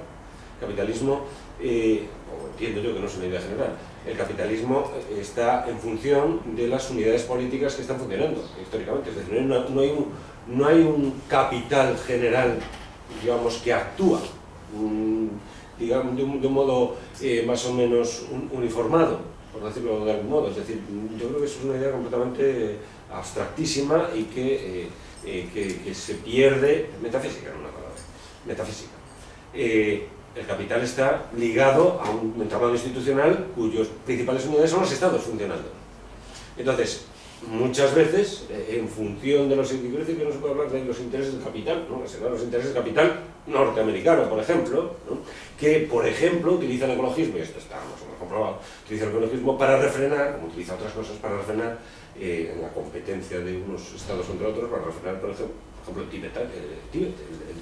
capitalismo, o entiendo yo que no es una idea general, el capitalismo está en función de las unidades políticas que están funcionando históricamente. Es decir, no hay un capital general, digamos, que actúa digamos, de un modo más o menos uniformado, por decirlo de algún modo. Es decir, yo creo que eso es una idea completamente abstractísima y que se pierde, metafísica, en una palabra, metafísica. El capital está ligado a un entramado institucional cuyos principales unidades son los estados funcionando. Entonces, muchas veces, en función de los intereses, que no se puede hablar de los intereses del capital, ¿no? Los intereses del capital norteamericano, por ejemplo, ¿no? Que, por ejemplo, utiliza el ecologismo, y esto está más o menos comprobado, utiliza el ecologismo para refrenar, como utiliza otras cosas, para refrenar en la competencia de unos estados contra otros, para refrenar, por ejemplo, el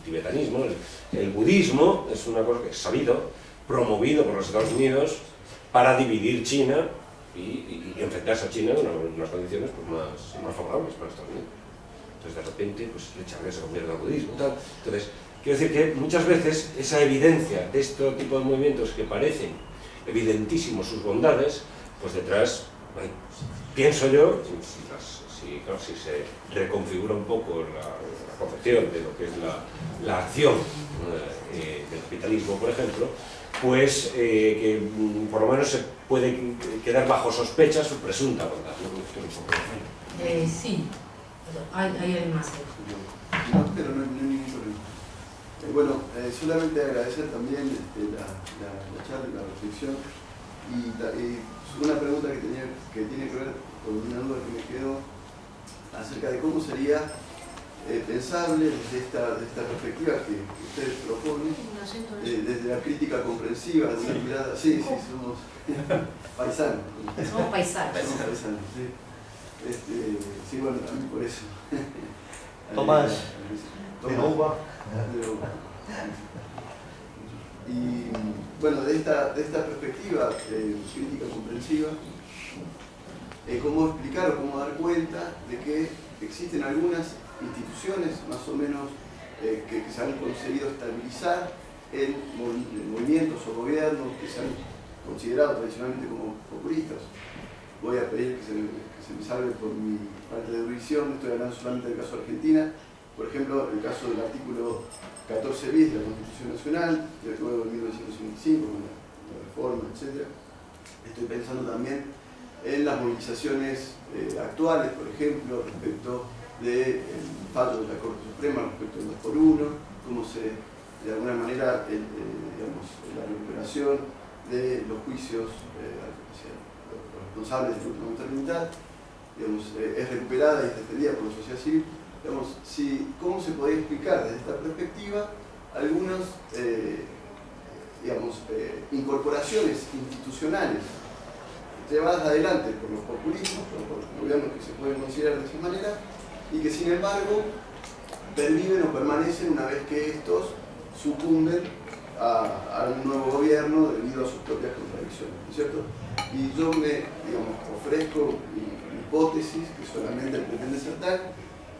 tibetanismo, el budismo, es una cosa que es sabido, promovido por los Estados Unidos para dividir China y enfrentarse a China en unas condiciones pues, más favorables para Estados Unidos. Entonces, de repente, pues, le echan ese gobierno al budismo y tal. Entonces, quiero decir que muchas veces esa evidencia de este tipo de movimientos que parecen evidentísimos sus bondades, pues detrás, bueno, pienso yo, si se reconfigura un poco la concepción de lo que es la acción del capitalismo, por ejemplo, pues que por lo menos se puede quedar bajo sospecha su presunta bondad. Sí, hay alguien más. No, pero no hay ningún problema. Bueno, solamente agradecer también la charla y la reflexión y una pregunta que tiene que ver con una duda que me quedó acerca de cómo sería pensable desde esta perspectiva que ustedes proponen, desde la crítica comprensiva, de una mirada, sí, somos paisanos. Somos paisanos. Somos paisanos, sí. Sí, bueno, también por eso. Tomás, de uva. Y bueno, de esta perspectiva crítica comprensiva, cómo explicar o cómo dar cuenta de que existen algunas instituciones más o menos que se han conseguido estabilizar en movimientos o gobiernos que se han considerado tradicionalmente como populistas. Voy a pedir que se me salve por mi parte de erudición, estoy hablando solamente del caso de Argentina. Por ejemplo, el caso del artículo 14 bis de la Constitución Nacional, de luego de 1955, con la reforma, etc. Estoy pensando también en las movilizaciones actuales, por ejemplo, respecto del fallo de la Corte Suprema, respecto del 2x1, cómo se, de alguna manera, digamos, la recuperación de los juicios los responsables de la última maternidad, digamos, es recuperada y es defendida por la sociedad civil. Digamos, ¿cómo se podría explicar desde esta perspectiva algunas incorporaciones institucionales llevadas adelante por los populismos, por los gobiernos que se pueden considerar de esa manera, y que sin embargo perviven o permanecen una vez que estos sucumben a un nuevo gobierno debido a sus propias contradicciones, ¿no es cierto? Y yo me ofrezco mi hipótesis, que solamente pretende ser tal.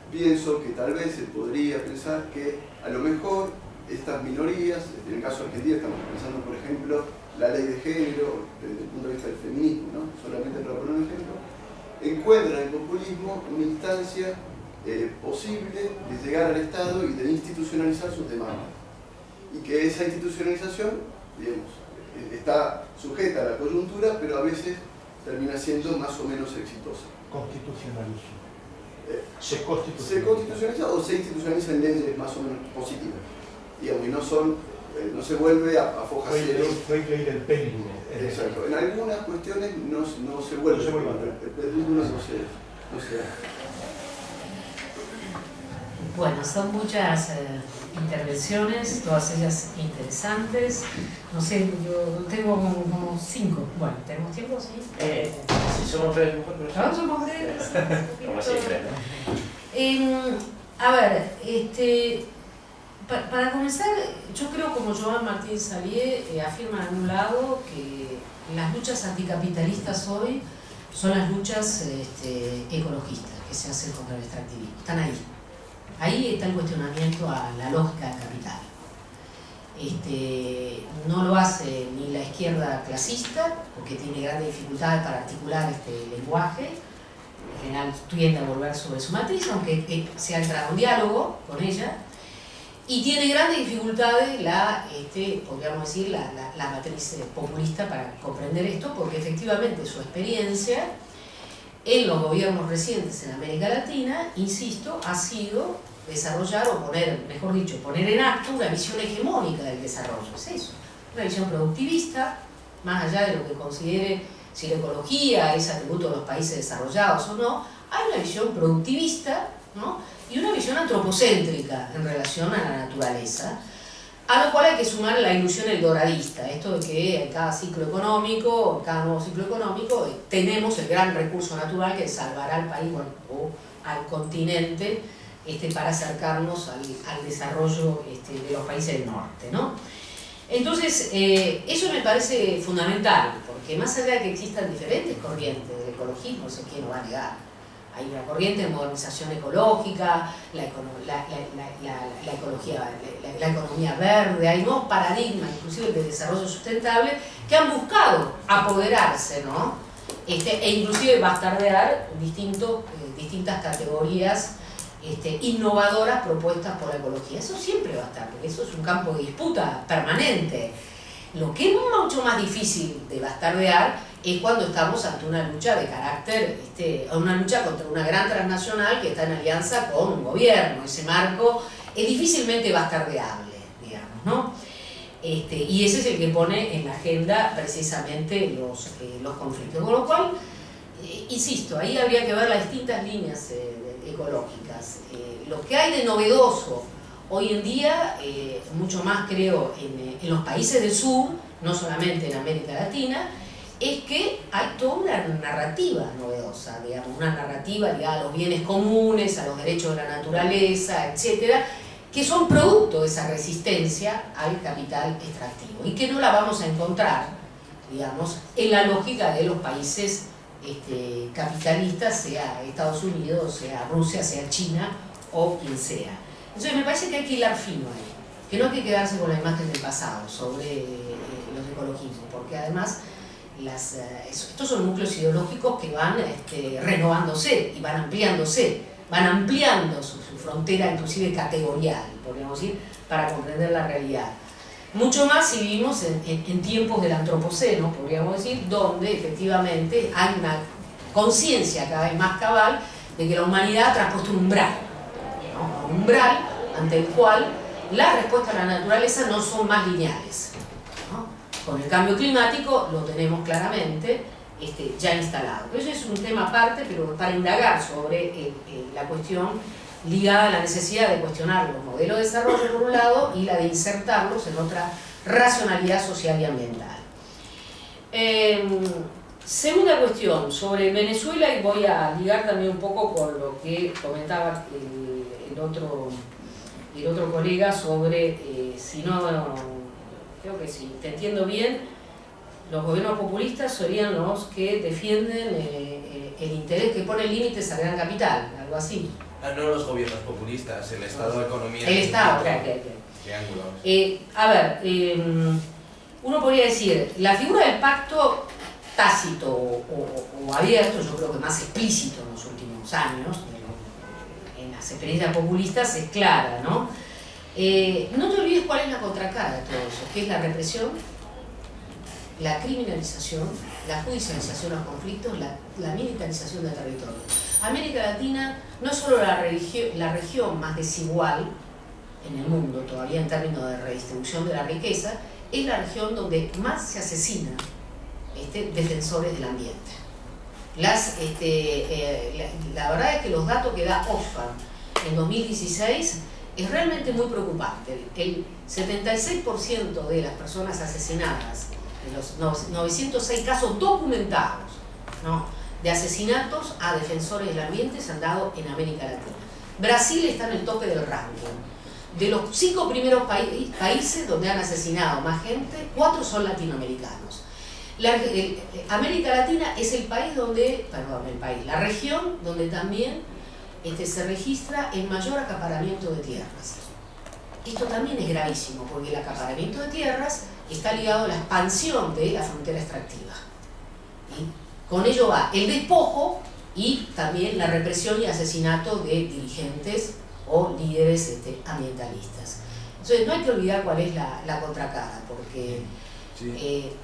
Pienso que tal vez se podría pensar que a lo mejor estas minorías, en el caso de Argentina estamos pensando por ejemplo la ley de género desde el punto de vista del feminismo, ¿no? Solamente para poner un ejemplo, encuentran en el populismo una instancia posible de llegar al Estado y de institucionalizar sus demandas. Y que esa institucionalización, digamos, está sujeta a la coyuntura, pero a veces termina siendo más o menos exitosa. Constitucionaliza. Se constitucionaliza o se institucionaliza en leyes más o menos positivas. Digamos, y no se vuelve a foja cero. No hay ley del péndulo. Exacto. En algunas cuestiones no se vuelve. El péndulo no se da. Bueno, son muchas intervenciones, todas ellas interesantes. No sé, yo tengo como 5. Bueno, ¿tenemos tiempo? Sí. Si somos tres, mejor, pero ¿No somos tres? como siempre, ¿no? A ver, para comenzar, yo creo como Joan Martín Salié afirma en un lado que las luchas anticapitalistas hoy son las luchas ecologistas que se hacen contra el extractivismo. Están ahí. Ahí está el cuestionamiento a la lógica del capital. no lo hace ni la izquierda clasista, porque tiene grandes dificultades para articular este lenguaje, en general tiende a volver sobre su matriz, aunque se ha entrado en diálogo con ella, y tiene grandes dificultades podríamos decir, la matriz populista para comprender esto, porque efectivamente su experiencia en los gobiernos recientes en América Latina, insisto, ha sido desarrollar o poner, mejor dicho, poner en acto una visión hegemónica del desarrollo. Es eso, una visión productivista, más allá de lo que considere si la ecología es atributo de los países desarrollados o no, hay una visión productivista, ¿no? Y una visión antropocéntrica en relación a la naturaleza, a lo cual hay que sumar la ilusión eldoradista, esto de que en cada ciclo económico, en cada nuevo ciclo económico, tenemos el gran recurso natural que salvará al país o al continente para acercarnos al desarrollo de los países del norte, ¿no? Entonces, eso me parece fundamental, porque más allá de que existan diferentes corrientes del ecologismo, eso quién lo va a negar. Hay una corriente de modernización ecológica, la economía verde, hay nuevos paradigmas, inclusive de desarrollo sustentable, que han buscado apoderarse, ¿no? E inclusive bastardear distintas categorías innovadoras propuestas por la ecología. Eso siempre va a estar, porque eso es un campo de disputa permanente. Lo que es mucho más difícil de bastardear es cuando estamos ante una lucha de carácter, una lucha contra una gran transnacional que está en alianza con un gobierno. Ese marco es difícilmente bastardeable, digamos, ¿no? Y ese es el que pone en la agenda precisamente los conflictos. Con lo cual, insisto, ahí habría que ver las distintas líneas ecológicas. Lo que hay de novedoso hoy en día, mucho más creo en los países del sur, no solamente en América Latina, es que hay toda una narrativa novedosa, digamos, una narrativa ligada a los bienes comunes, a los derechos de la naturaleza, etcétera, que son producto de esa resistencia al capital extractivo y que no la vamos a encontrar, digamos, en la lógica de los países capitalistas, sea Estados Unidos, sea Rusia, sea China o quien sea. Entonces me parece que hay que hilar fino ahí, que no hay que quedarse con la imagen del pasado sobre los ecologismos, porque además estos son núcleos ideológicos que van renovándose y van ampliando su frontera, inclusive categorial, podríamos decir, para comprender la realidad. Mucho más si vivimos en tiempos del antropoceno, podríamos decir, donde efectivamente hay una conciencia cada vez más cabal de que la humanidad ha traspuesto un umbral, ¿no? Un umbral ante el cual las respuestas a la naturaleza no son más lineales, ¿no? Con el cambio climático lo tenemos claramente ya instalado. Pero eso es un tema aparte, pero para indagar sobre la cuestión ligada a la necesidad de cuestionar los modelos de desarrollo por un lado y la de insertarlos en otra racionalidad social y ambiental. Segunda cuestión, sobre Venezuela, y voy a ligar también un poco con lo que comentaba el otro colega sobre si no, creo que si te entiendo bien, los gobiernos populistas serían los que defienden el interés que pone límites al gran capital, algo así. No los gobiernos populistas, el Estado de Economía. El Estado, claro. A ver, uno podría decir, la figura del pacto tácito o abierto, yo creo que más explícito en los últimos años, en las experiencias populistas, es clara, ¿no? No te olvides cuál es la contracara de todo eso, que es la represión, la criminalización, la judicialización de los conflictos, la militarización del territorio. América Latina no es solo la región más desigual en el mundo, todavía en términos de redistribución de la riqueza, es la región donde más se asesinan defensores del ambiente. La verdad es que los datos que da Oxfam en 2016 es realmente muy preocupante. El 76% de las personas asesinadas, de los 906 casos documentados, ¿no?, de asesinatos a defensores del ambiente, se han dado en América Latina. Brasil está en el tope del ranking. De los 5 primeros países donde han asesinado más gente, 4 son latinoamericanos. América Latina es el país donde, la región donde también se registra el mayor acaparamiento de tierras. esto también es gravísimo, porque el acaparamiento de tierras está ligado a la expansión de la frontera extractiva. ¿Y? Con ello va el despojo y también la represión y asesinato de dirigentes o líderes ambientalistas. Entonces no hay que olvidar cuál es la contracara, porque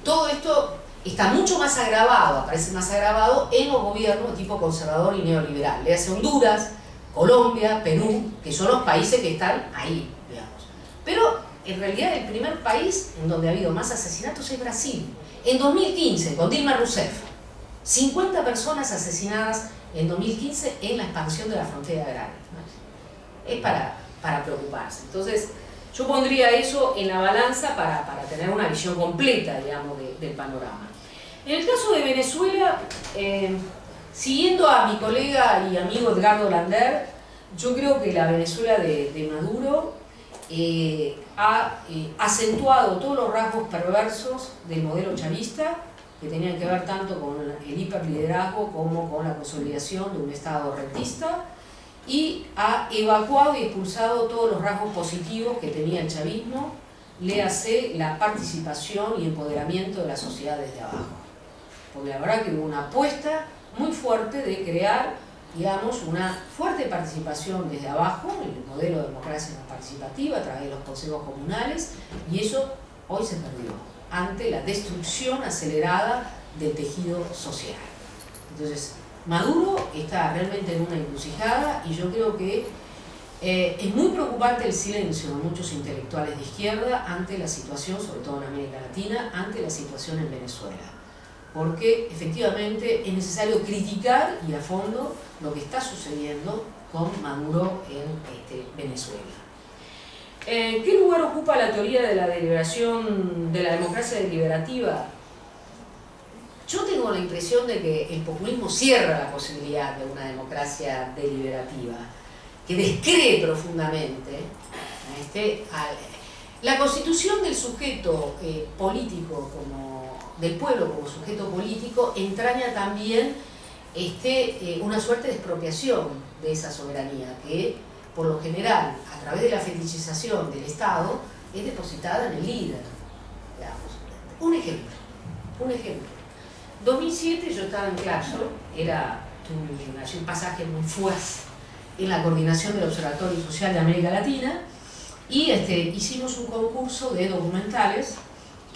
todo esto está mucho más agravado, aparece más agravado en los gobiernos de tipo conservador y neoliberal. Le hace Honduras, Colombia, Perú, que son los países que están ahí, digamos. Pero en realidad el primer país en donde ha habido más asesinatos es Brasil. En 2015, con Dilma Rousseff, 50 personas asesinadas en 2015 en la expansión de la frontera agraria. Es para preocuparse. Entonces, yo pondría eso en la balanza para tener una visión completa, digamos, del panorama. En el caso de Venezuela, siguiendo a mi colega y amigo Edgardo Lander, yo creo que la Venezuela de Maduro ha acentuado todos los rasgos perversos del modelo chavista, que tenían que ver tanto con el hiperliderazgo como con la consolidación de un Estado rentista, y ha evacuado y expulsado todos los rasgos positivos que tenía el chavismo, léase la participación y empoderamiento de la sociedad desde abajo. Porque la verdad que hubo una apuesta muy fuerte de crear, digamos, una fuerte participación desde abajo, el modelo de democracia participativa a través de los consejos comunales, y eso hoy se perdió ante la destrucción acelerada del tejido social. Entonces, Maduro está realmente en una encrucijada, y yo creo que es muy preocupante el silencio de muchos intelectuales de izquierda ante la situación, sobre todo en América Latina, ante la situación en Venezuela. Porque efectivamente es necesario criticar y a fondo lo que está sucediendo con Maduro en Venezuela. ¿Qué lugar ocupa la teoría de la deliberación, de la democracia deliberativa? Yo tengo la impresión de que el populismo cierra la posibilidad de una democracia deliberativa, que descree profundamente la constitución del sujeto político, del pueblo como sujeto político, entraña también una suerte de expropiación de esa soberanía, que por lo general, a través de la fetichización del Estado, es depositada en el líder. Digamos. Un ejemplo. 2007 yo estaba en Claxon, era un pasaje muy fugaz en la coordinación del Observatorio Social de América Latina, y hicimos un concurso de documentales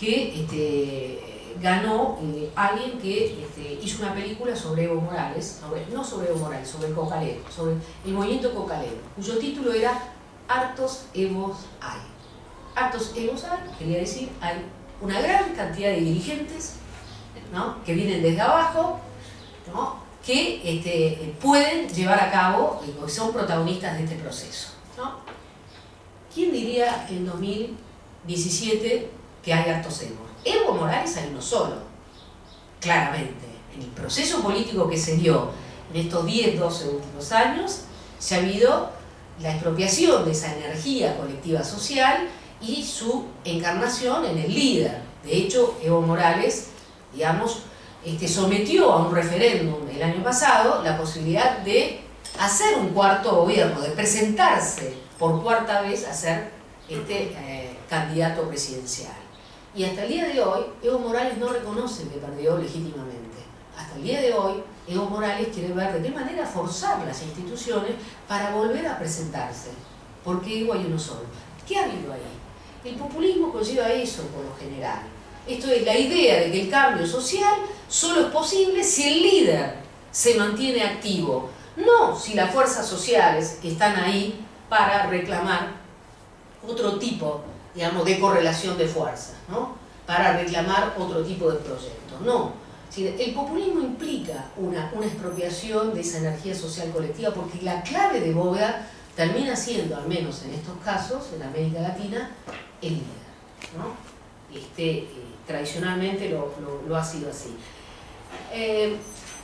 que ganó alguien que hizo una película sobre Evo Morales, no sobre Evo Morales, sobre el cocalero, sobre el movimiento cocalero, cuyo título era Hartos Evos hay. Hartos Evos hay, quería decir, hay una gran cantidad de dirigentes, ¿no?, que vienen desde abajo, ¿no?, que pueden llevar a cabo, son protagonistas de este proceso, ¿no? ¿Quién diría en 2017 que hay hartos Evos? Evo Morales hay uno solo, claramente. En el proceso político que se dio en estos 10, 12 últimos años, se ha habido la expropiación de esa energía colectiva social y su encarnación en el líder. De hecho, Evo Morales, digamos, sometió a un referéndum el año pasado la posibilidad de hacer un cuarto gobierno, de presentarse por cuarta vez a ser candidato presidencial. Y hasta el día de hoy, Evo Morales no reconoce que perdió legítimamente. Hasta el día de hoy, Evo Morales quiere ver de qué manera forzar las instituciones para volver a presentarse. Porque Evo hay uno solo. ¿Qué ha habido ahí? El populismo conlleva eso por lo general. Esto es la idea de que el cambio social solo es posible si el líder se mantiene activo, no si las fuerzas sociales están ahí para reclamar otro tipo, digamos, de correlación de fuerzas, ¿no?, para reclamar otro tipo de proyectos. No, el populismo implica una expropiación de esa energía social colectiva, porque la clave de bóveda termina siendo, al menos en estos casos, en América Latina, el líder, ¿no? Tradicionalmente lo ha sido así.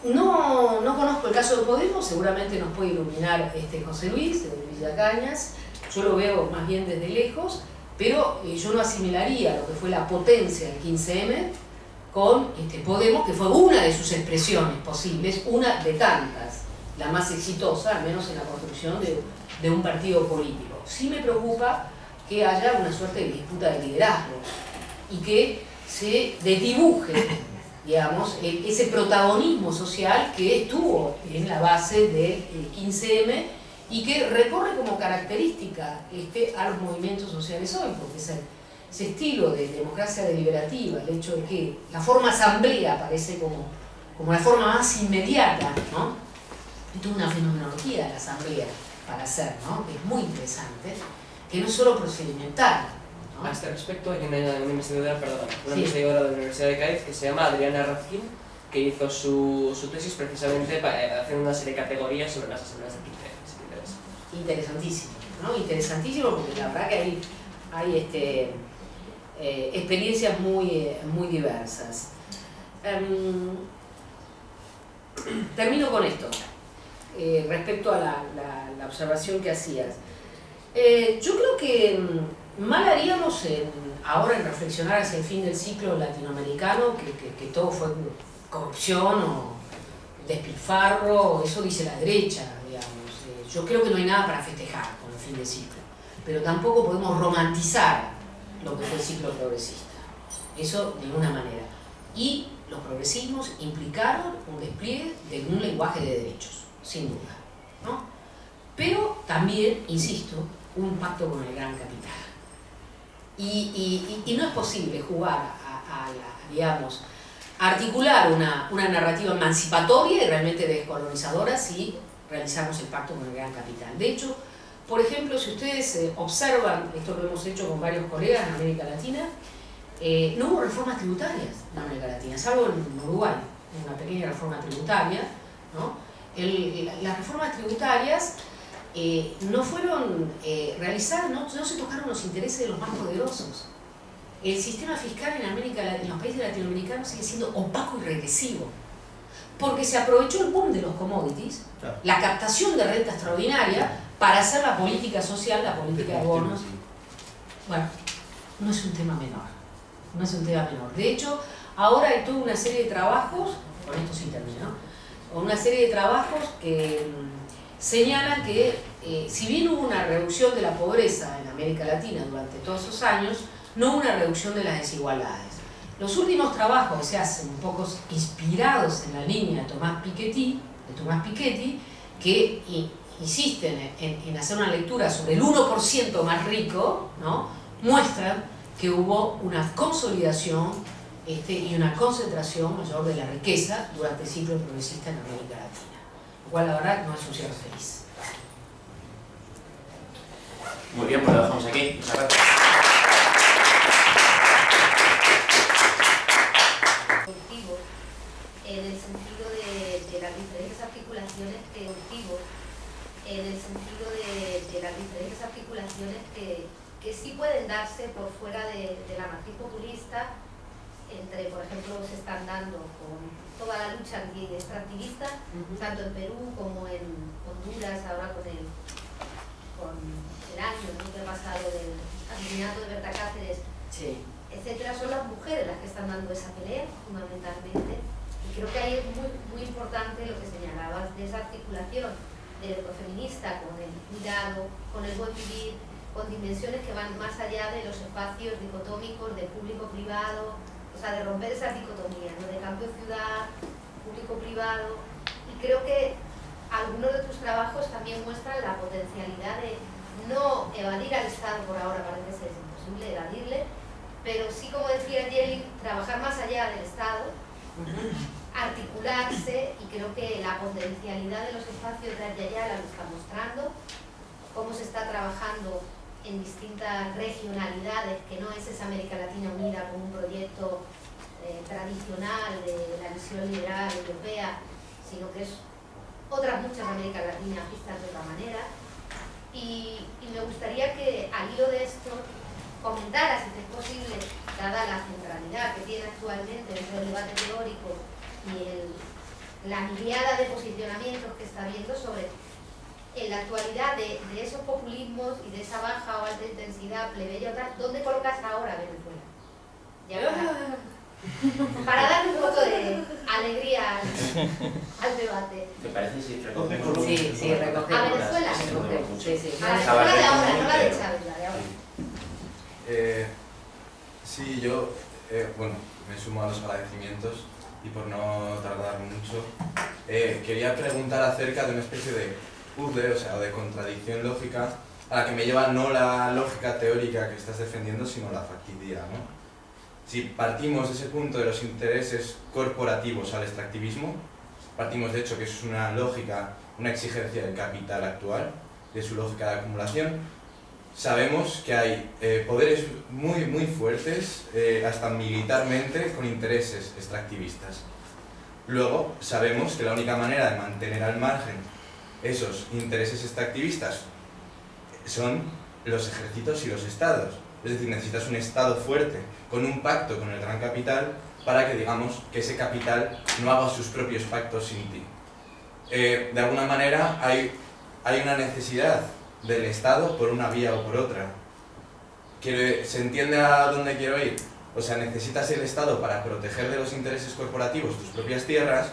No conozco el caso de Podemos, seguramente nos puede iluminar José Luis de Villa Cañas. Yo lo veo más bien desde lejos, pero yo no asimilaría lo que fue la potencia del 15M con Podemos, que fue una de sus expresiones posibles, una de tantas, la más exitosa, al menos en la construcción de un partido político. Sí me preocupa que haya una suerte de disputa de liderazgo y que se desdibuje, digamos, ese protagonismo social que estuvo en la base del 15M y que recorre como característica a los movimientos sociales hoy, porque ese estilo de democracia deliberativa, el hecho de que la forma asamblea parece como la forma más inmediata, ¿no? Esto es una fenomenología de la asamblea para hacer, ¿no? Es muy interesante, que no es solo procedimental, ¿no? A este respecto hay una investigadora, investigadora de la Universidad de Cádiz que se llama Adriana Razkin, que hizo su tesis precisamente haciendo una serie de categorías sobre las asambleas de 15, si te interesa. Interesantísimo, ¿no? Interesantísimo porque la verdad que hay experiencias muy diversas. Termino con esto, respecto a la observación que hacías. Yo creo que mal haríamos ahora en reflexionar hacia el fin del ciclo latinoamericano, que todo fue corrupción o despilfarro, eso dice la derecha, digamos. Yo creo que no hay nada para festejar con el fin del ciclo, pero tampoco podemos romantizar lo que fue el ciclo progresista, eso de ninguna manera. Y los progresismos implicaron un despliegue de un lenguaje de derechos, sin duda, ¿no? Pero también, insisto, un pacto con el gran capital. Y no es posible jugar digamos, a articular una narrativa emancipatoria y realmente descolonizadora si realizamos el pacto con el gran capital. De hecho, por ejemplo, si ustedes observan, esto lo hemos hecho con varios colegas en América Latina, no hubo reformas tributarias en América Latina, salvo en Uruguay, una pequeña reforma tributaria, ¿no? Las reformas tributarias no fueron realizadas, no se tocaron los intereses de los más poderosos. El sistema fiscal en los países latinoamericanos sigue siendo opaco y regresivo, porque se aprovechó el boom de los commodities, claro, la captación de renta extraordinaria, para hacer la política social, la política de bonos. Bueno, no es un tema menor, no es un tema menor. De hecho, ahora hay toda una serie de trabajos, con esto sí termino, una serie de trabajos que señalan que si bien hubo una reducción de la pobreza en América Latina durante todos esos años, no hubo una reducción de las desigualdades. Los últimos trabajos que se hacen, un poco inspirados en la línea de Tomás Piketty, que insisten en hacer una lectura sobre el 1% más rico, ¿no?, muestran que hubo una consolidación y una concentración mayor de la riqueza durante el ciclo progresista en América Latina, lo cual la verdad no es un cierre feliz. Muy bien, pues lo dejamos aquí. Muchas gracias. En el sentido de las diferentes articulaciones que sí pueden darse por fuera de la matriz populista, entre, por ejemplo, se están dando con toda la lucha anti-extractivista, tanto en Perú como en Honduras, ahora con el año que ha pasado del asesinato de Berta Cáceres, sí, etcétera. Son las mujeres las que están dando esa pelea, fundamentalmente. Y creo que ahí es muy importante lo que señalabas de esa articulación del ecofeminista con el cuidado, con el buen vivir, con dimensiones que van más allá de los espacios dicotómicos de público-privado, o sea, de romper esa dicotomía, ¿no?, de campo-ciudad, público-privado. Y creo que algunos de tus trabajos también muestran la potencialidad de no evadir al Estado, por ahora parece ser imposible evadirle, pero sí, como decía Jelly, trabajar más allá del Estado, articularse, y creo que la potencialidad de los espacios de Ayala lo está mostrando, cómo se está trabajando en distintas regionalidades, que no es esa América Latina unida como un proyecto tradicional de la visión liberal europea, sino que es otras muchas Américas Latinas vistas de otra manera. Y me gustaría que, al hilo de esto, comentaras, si es posible, dada la centralidad que tiene actualmente dentro del debate teórico y la mirada de posicionamientos que está viendo sobre, en la actualidad, de esos populismos y de esa baja o alta intensidad plebeya o tal, ¿dónde colocas ahora Venezuela? Ya para darle un poco de alegría al debate. ¿Te parece si recogemos? Sí, recogemos. A Venezuela. Sí. A la Venezuela de ahora, no la de Chávez, la de ahora. Sí, yo, bueno, me sumo a los agradecimientos y por no tardar mucho, quería preguntar acerca de una especie de puzzle, o sea, de contradicción lógica, a la que me lleva no la lógica teórica que estás defendiendo, sino la factibilidad, ¿no? Si partimos de ese punto de los intereses corporativos al extractivismo, partimos de hecho que es una lógica, una exigencia del capital actual, de su lógica de acumulación. Sabemos que hay poderes muy fuertes, hasta militarmente, con intereses extractivistas. Luego, sabemos que la única manera de mantener al margen esos intereses extractivistas son los ejércitos y los estados. Es decir, necesitas un estado fuerte, con un pacto con el gran capital, para que digamos que ese capital no haga sus propios pactos sin ti. De alguna manera hay una necesidad del Estado por una vía o por otra. ¿Se entiende a dónde quiero ir? O sea, necesitas el Estado para proteger de los intereses corporativos tus propias tierras,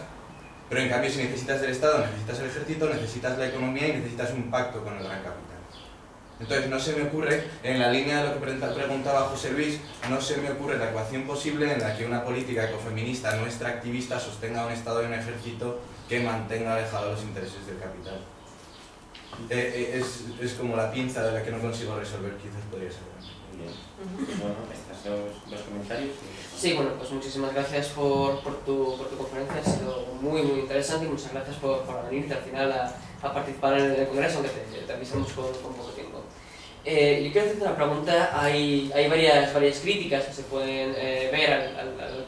pero en cambio si necesitas del Estado, necesitas el ejército, necesitas la economía y necesitas un pacto con el gran capital. Entonces no se me ocurre, en la línea de lo que preguntaba José Luis, no se me ocurre la ecuación posible en la que una política ecofeminista no extractivista sostenga un Estado y un ejército que mantenga alejados los intereses del capital. Es como la pinza de la que no consigo resolver, quizás podría ser. Bien. Bueno, estos dos comentarios. Sí, bueno, pues muchísimas gracias por tu conferencia, ha sido muy interesante y muchas gracias por venirte al final a participar en el congreso, aunque te avisamos con poco tiempo. Yo quiero hacerte una pregunta. Hay varias críticas que se pueden ver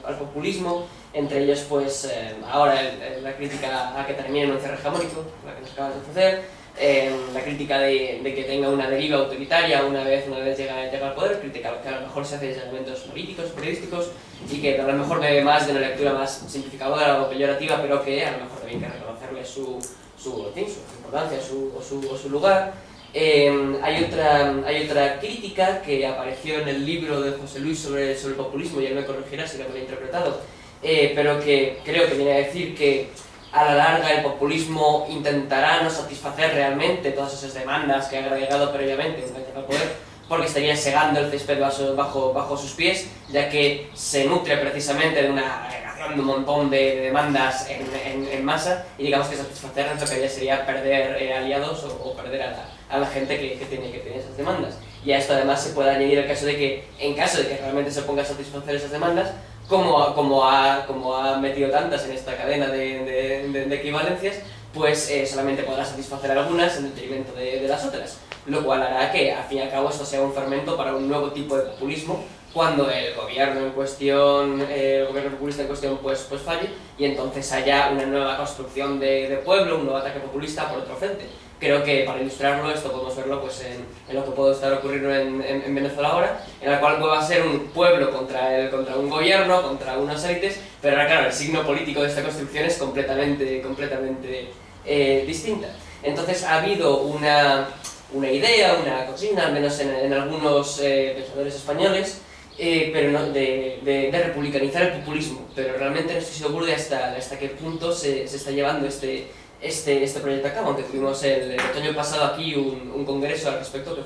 al populismo, entre ellas pues ahora la crítica a que termine en un cierre hegemónico, la que nos acabas de ofrecer, la crítica de que tenga una deriva autoritaria una vez llega al poder, crítica que a lo mejor se hace desde elementos políticos, periodísticos, y que a lo mejor bebe más de una lectura más simplificadora o peyorativa, pero que a lo mejor también hay que reconocerle su importancia o su lugar. Hay otra crítica que apareció en el libro de José Luis sobre el populismo, y él me corregirá si lo he interpretado, pero que creo que viene a decir que a la larga el populismo intentará no satisfacer realmente todas esas demandas que ha agregado previamente una vez llega al poder, porque estaría segando el césped bajo sus pies, ya que se nutre precisamente de una agregación de un montón de demandas en masa, y digamos que satisfacerlas lo que haría sería perder aliados o perder a la gente que tiene esas demandas. Y a esto además se puede añadir el caso de que, en caso de que realmente se ponga a satisfacer esas demandas, como ha metido tantas en esta cadena de equivalencias, pues solamente podrá satisfacer algunas en detrimento de las otras, lo cual hará que al fin y al cabo esto sea un fermento para un nuevo tipo de populismo, cuando el gobierno populista en cuestión pues falle, y entonces haya una nueva construcción de pueblo, un nuevo ataque populista por otro frente. Creo que para ilustrarlo esto podemos verlo pues en lo que puede estar ocurriendo en Venezuela ahora, en la cual va a ser un pueblo contra un gobierno, contra unas élites, pero ahora claro, el signo político de esta construcción es completamente distinta. Entonces ha habido una idea, una consigna, al menos en algunos pensadores españoles, pero no, de republicanizar el populismo, pero realmente no estoy seguro de hasta qué punto se está llevando este proyecto a cabo, aunque tuvimos el otoño pasado aquí un congreso al respecto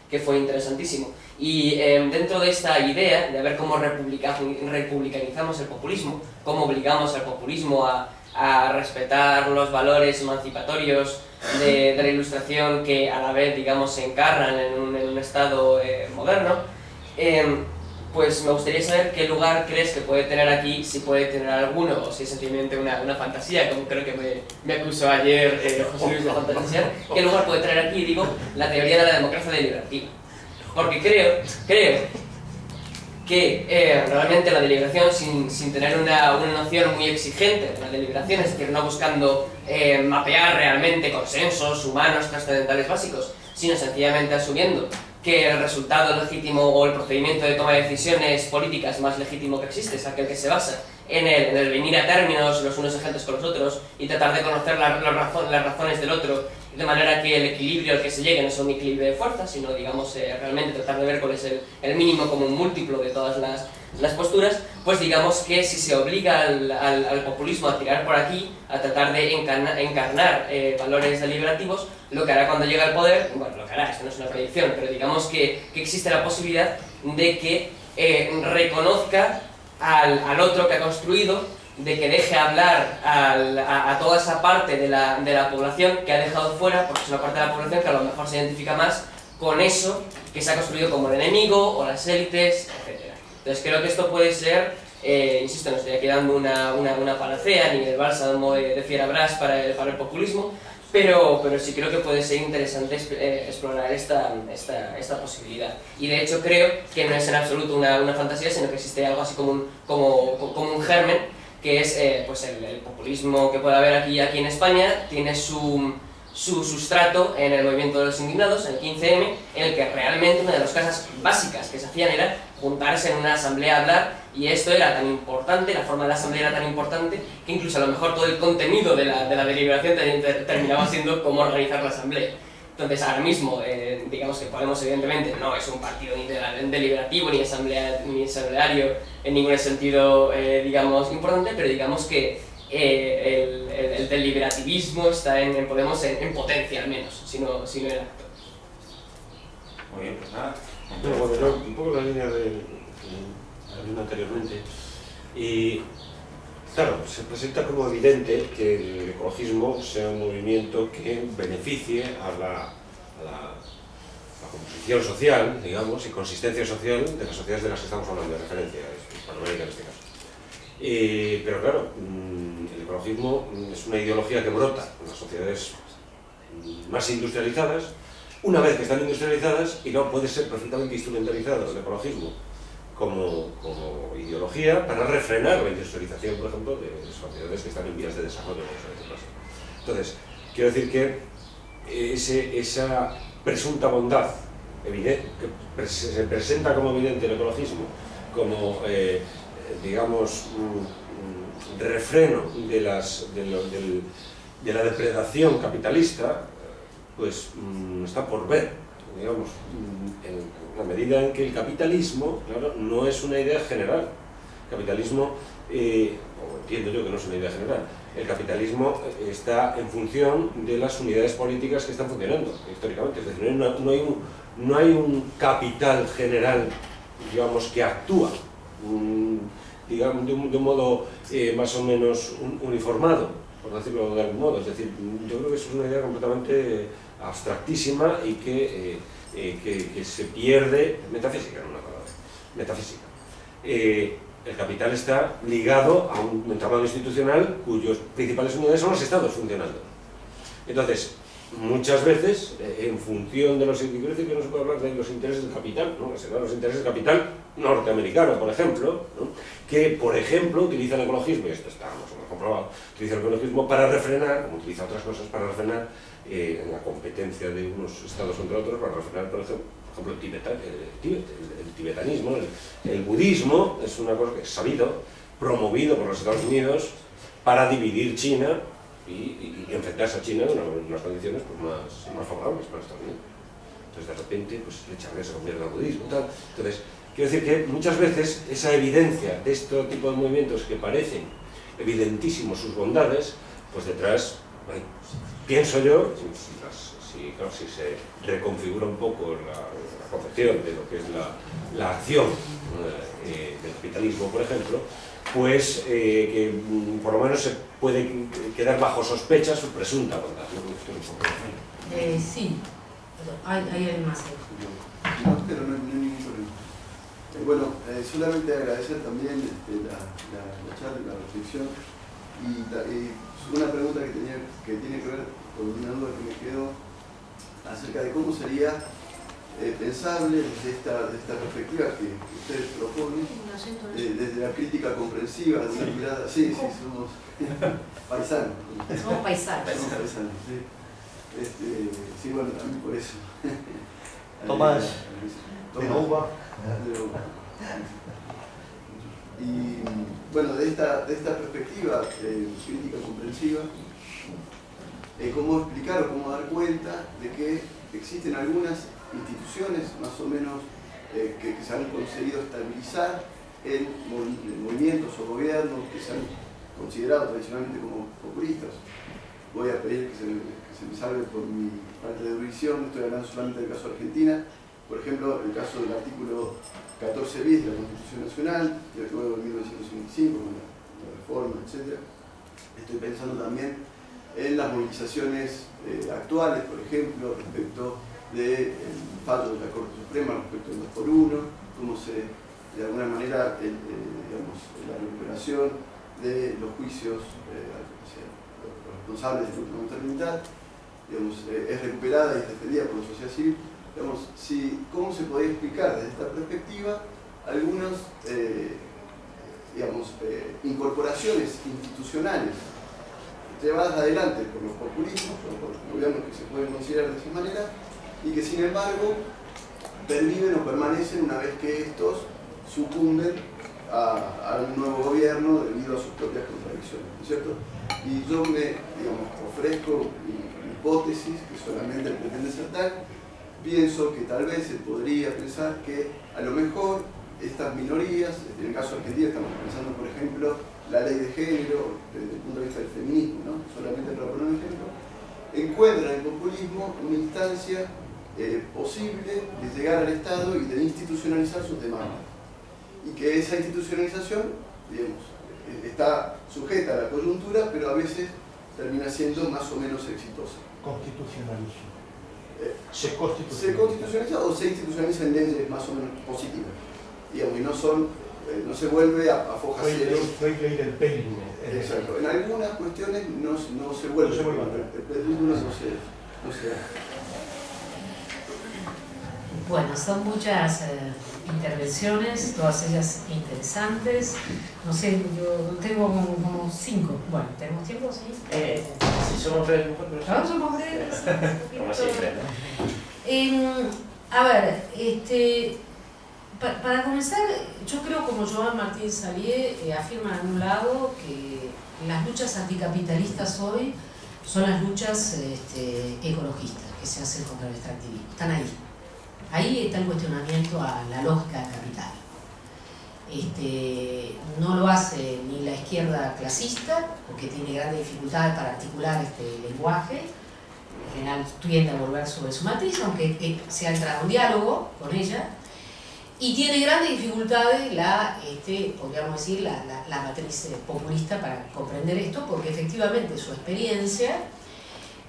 que fue interesantísimo. Y dentro de esta idea de ver cómo republicanizamos el populismo, cómo obligamos al populismo a respetar los valores emancipatorios de la Ilustración que a la vez, digamos, se encarnan en un Estado moderno, pues me gustaría saber qué lugar crees que puede tener aquí, si puede tener alguno, o si es sencillamente una fantasía, como creo que me acusó ayer José Luis de fantasía. ¿Qué lugar puede tener aquí, digo, la teoría de la democracia deliberativa? Porque creo que realmente la deliberación, sin tener una noción muy exigente de la deliberación, es decir, no buscando mapear realmente consensos humanos trascendentales básicos, sino sencillamente asumiendo que el resultado legítimo o el procedimiento de toma de decisiones políticas más legítimo que existe es aquel que se basa en el venir a términos los unos agentes con los otros y tratar de conocer las razones del otro, de manera que el equilibrio al que se llegue no sea un equilibrio de fuerzas, sino digamos realmente tratar de ver cuál es el mínimo común múltiplo de todas las posturas. Pues digamos que si se obliga al populismo a tirar por aquí, a tratar de encarnar valores deliberativos, lo que hará cuando llegue al poder, bueno, lo que hará, esto no es una predicción, pero digamos que existe la posibilidad de que reconozca al otro que ha construido, de que deje hablar a toda esa parte de la población que ha dejado fuera, porque es una parte de la población que a lo mejor se identifica más con eso que se ha construido como el enemigo o las élites, etc. Entonces creo que esto puede ser, insisto, no estoy aquí dando una panacea ni el bálsamo de Fierabras para el populismo, pero sí creo que puede ser interesante explorar esta posibilidad. Y de hecho creo que no es en absoluto una fantasía, sino que existe algo así como un germen, que es pues el populismo que puede haber aquí en España. Tiene su sustrato en el movimiento de los indignados, en el 15M, en el que realmente una de las cosas básicas que se hacían era juntarse en una asamblea a hablar, y esto era tan importante, la forma de la asamblea era tan importante, que incluso a lo mejor todo el contenido de la deliberación terminaba siendo cómo organizar la asamblea. Entonces ahora mismo, digamos que Podemos evidentemente no es un partido ni deliberativo ni asambleario en ningún sentido, digamos, importante, pero digamos que el deliberativismo está en Podemos en potencia al menos, si no en acto. Muy bien, pues nada. Bueno, yo un poco la línea de anteriormente. Y claro, se presenta como evidente que el ecologismo sea un movimiento que beneficie a la composición social, digamos, y consistencia social de las sociedades de las que estamos hablando de referencia, Hispanoamérica en este caso. Pero claro, el ecologismo es una ideología que brota en las sociedades más industrializadas. Una vez que están industrializadas, y no puede ser perfectamente instrumentalizado el ecologismo como ideología para refrenar la industrialización, por ejemplo, de sociedades que están en vías de desarrollo. Entonces, quiero decir que esa presunta bondad evidente, que se presenta como evidente el ecologismo, como, digamos, refreno de la depredación capitalista, pues está por ver, digamos, en la medida en que el capitalismo, claro, no es una idea general. El capitalismo, o entiendo yo que no es una idea general, el capitalismo está en función de las unidades políticas que están funcionando históricamente. Es decir, no hay un capital general, digamos, que actúa digamos, de un modo más o menos uniformado, por decirlo de algún modo. Es decir, yo creo que eso es una idea completamente abstractísima y que se pierde, metafísica en una palabra, metafísica. El capital está ligado a un entramado institucional cuyas principales unidades son los estados funcionando. Entonces, muchas veces, en función de los intereses, que no se puede hablar de los intereses del capital, ¿no? Serán los intereses del capital norteamericano, por ejemplo, ¿no? Que, por ejemplo, utiliza el ecologismo, y esto está más o menos comprobado, utiliza el ecologismo para refrenar, como utiliza otras cosas, para refrenar en la competencia de unos estados contra otros, para refrenar, por ejemplo, el tibetanismo, el budismo, es una cosa que es sabido, promovido por los Estados Unidos para dividir China y enfrentarse a China en unas condiciones pues, más favorables para Estados Unidos. Entonces, de repente, pues Chávez se convierte al budismo y tal. Entonces, quiero decir que muchas veces esa evidencia de este tipo de movimientos que parecen evidentísimos sus bondades, pues detrás, pienso yo, si se reconfigura un poco la concepción de lo que es la acción del capitalismo, por ejemplo, pues que por lo menos se puede quedar bajo sospecha su presunta bondad. Sí, hay alguien más. No, pero no hay ningún problema. Bueno, solamente agradecer también la charla y la reflexión, y una pregunta que tiene que ver con una duda que me quedó acerca de cómo sería pensable desde esta perspectiva que ustedes proponen, desde la crítica comprensiva, de una mirada, sí, somos paisanos. Somos paisanos. Somos paisanos, sí. Sí, bueno, también por eso. Tomás, de uva. Y bueno, de esta perspectiva crítica comprensiva, cómo explicar o cómo dar cuenta de que existen algunas instituciones más o menos que se han conseguido estabilizar en movimientos o gobiernos que se han considerado tradicionalmente como populistas. Voy a pedir que se me salve por mi parte de erudición, estoy hablando solamente del caso de Argentina, por ejemplo, el caso del artículo 14 bis de la Constitución Nacional, de luego de 1955, con la reforma, etc. Estoy pensando también en las movilizaciones actuales, por ejemplo, respecto del fallo de la Corte Suprema respecto al 2x1, cómo se, de alguna manera, digamos, la recuperación de los juicios los responsables de la última maternidad, digamos, es recuperada y es defendida por la sociedad civil. Digamos, ¿cómo se podría explicar desde esta perspectiva algunas digamos, incorporaciones institucionales llevadas adelante por los populismos, por los gobiernos que se pueden considerar de esa manera, y que sin embargo perviven o permanecen una vez que estos sucumben a un nuevo gobierno debido a sus propias contradicciones, ¿no es cierto? Y yo me, digamos, ofrezco hipótesis que solamente pretende ser tal. Pienso que tal vez se podría pensar que a lo mejor estas minorías, en el caso argentino estamos pensando por ejemplo la ley de género desde el punto de vista del feminismo, ¿no? Solamente para poner un ejemplo, encuentran en el populismo una instancia posible de llegar al Estado y de institucionalizar sus demandas. Y que esa institucionalización, digamos, está sujeta a la coyuntura, pero a veces termina siendo más o menos exitosa. Constitucionaliza. Se constitucionaliza o se institucionaliza en leyes más o menos positivas. Digamos, y no son, no se vuelve a foja cero. Fue ley del péndulo. Exacto. En algunas cuestiones no se vuelve. No se vuelve. El péndulo no se da. Bueno, son muchas intervenciones, todas ellas interesantes. No sé, yo tengo como 5. Bueno, ¿tenemos tiempo? Sí. Si somos breves, mejor, pero Vamos, somos breves. como siempre, ¿no? A ver, para comenzar, yo creo, como Joan Martín Salié afirma en un lado, que las luchas anticapitalistas hoy son las luchas ecologistas que se hacen contra el extractivismo. Están ahí. Ahí está el cuestionamiento a la lógica del capital. No lo hace ni la izquierda clasista, porque tiene grandes dificultades para articular este lenguaje. En general tiende a volver sobre su matriz, aunque se ha entrado en diálogo con ella. Y tiene grandes dificultades podríamos decir, la matriz populista para comprender esto, porque efectivamente su experiencia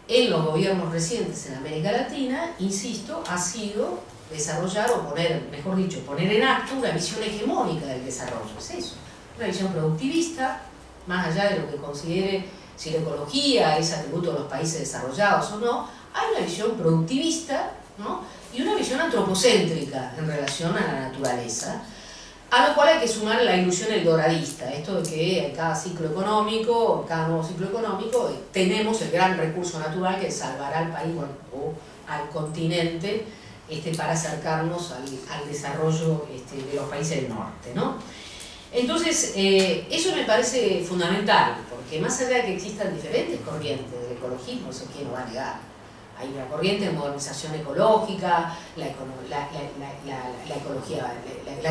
en los gobiernos recientes en América Latina, insisto, ha sido desarrollar o poner, mejor dicho, poner en acto una visión hegemónica del desarrollo. Es eso, una visión productivista, más allá de lo que considere si la ecología es atributo de los países desarrollados o no, hay una visión productivista, ¿no? Y una visión antropocéntrica en relación a la naturaleza, a lo cual hay que sumar la ilusión eldoradista, esto de que en cada ciclo económico, cada nuevo ciclo económico, tenemos el gran recurso natural que salvará al país o al continente para acercarnos al desarrollo de los países del norte, ¿no? Entonces, eso me parece fundamental, porque más allá de que existan diferentes corrientes del ecologismo, eso quién lo va a negar. Hay una corriente de modernización ecológica, la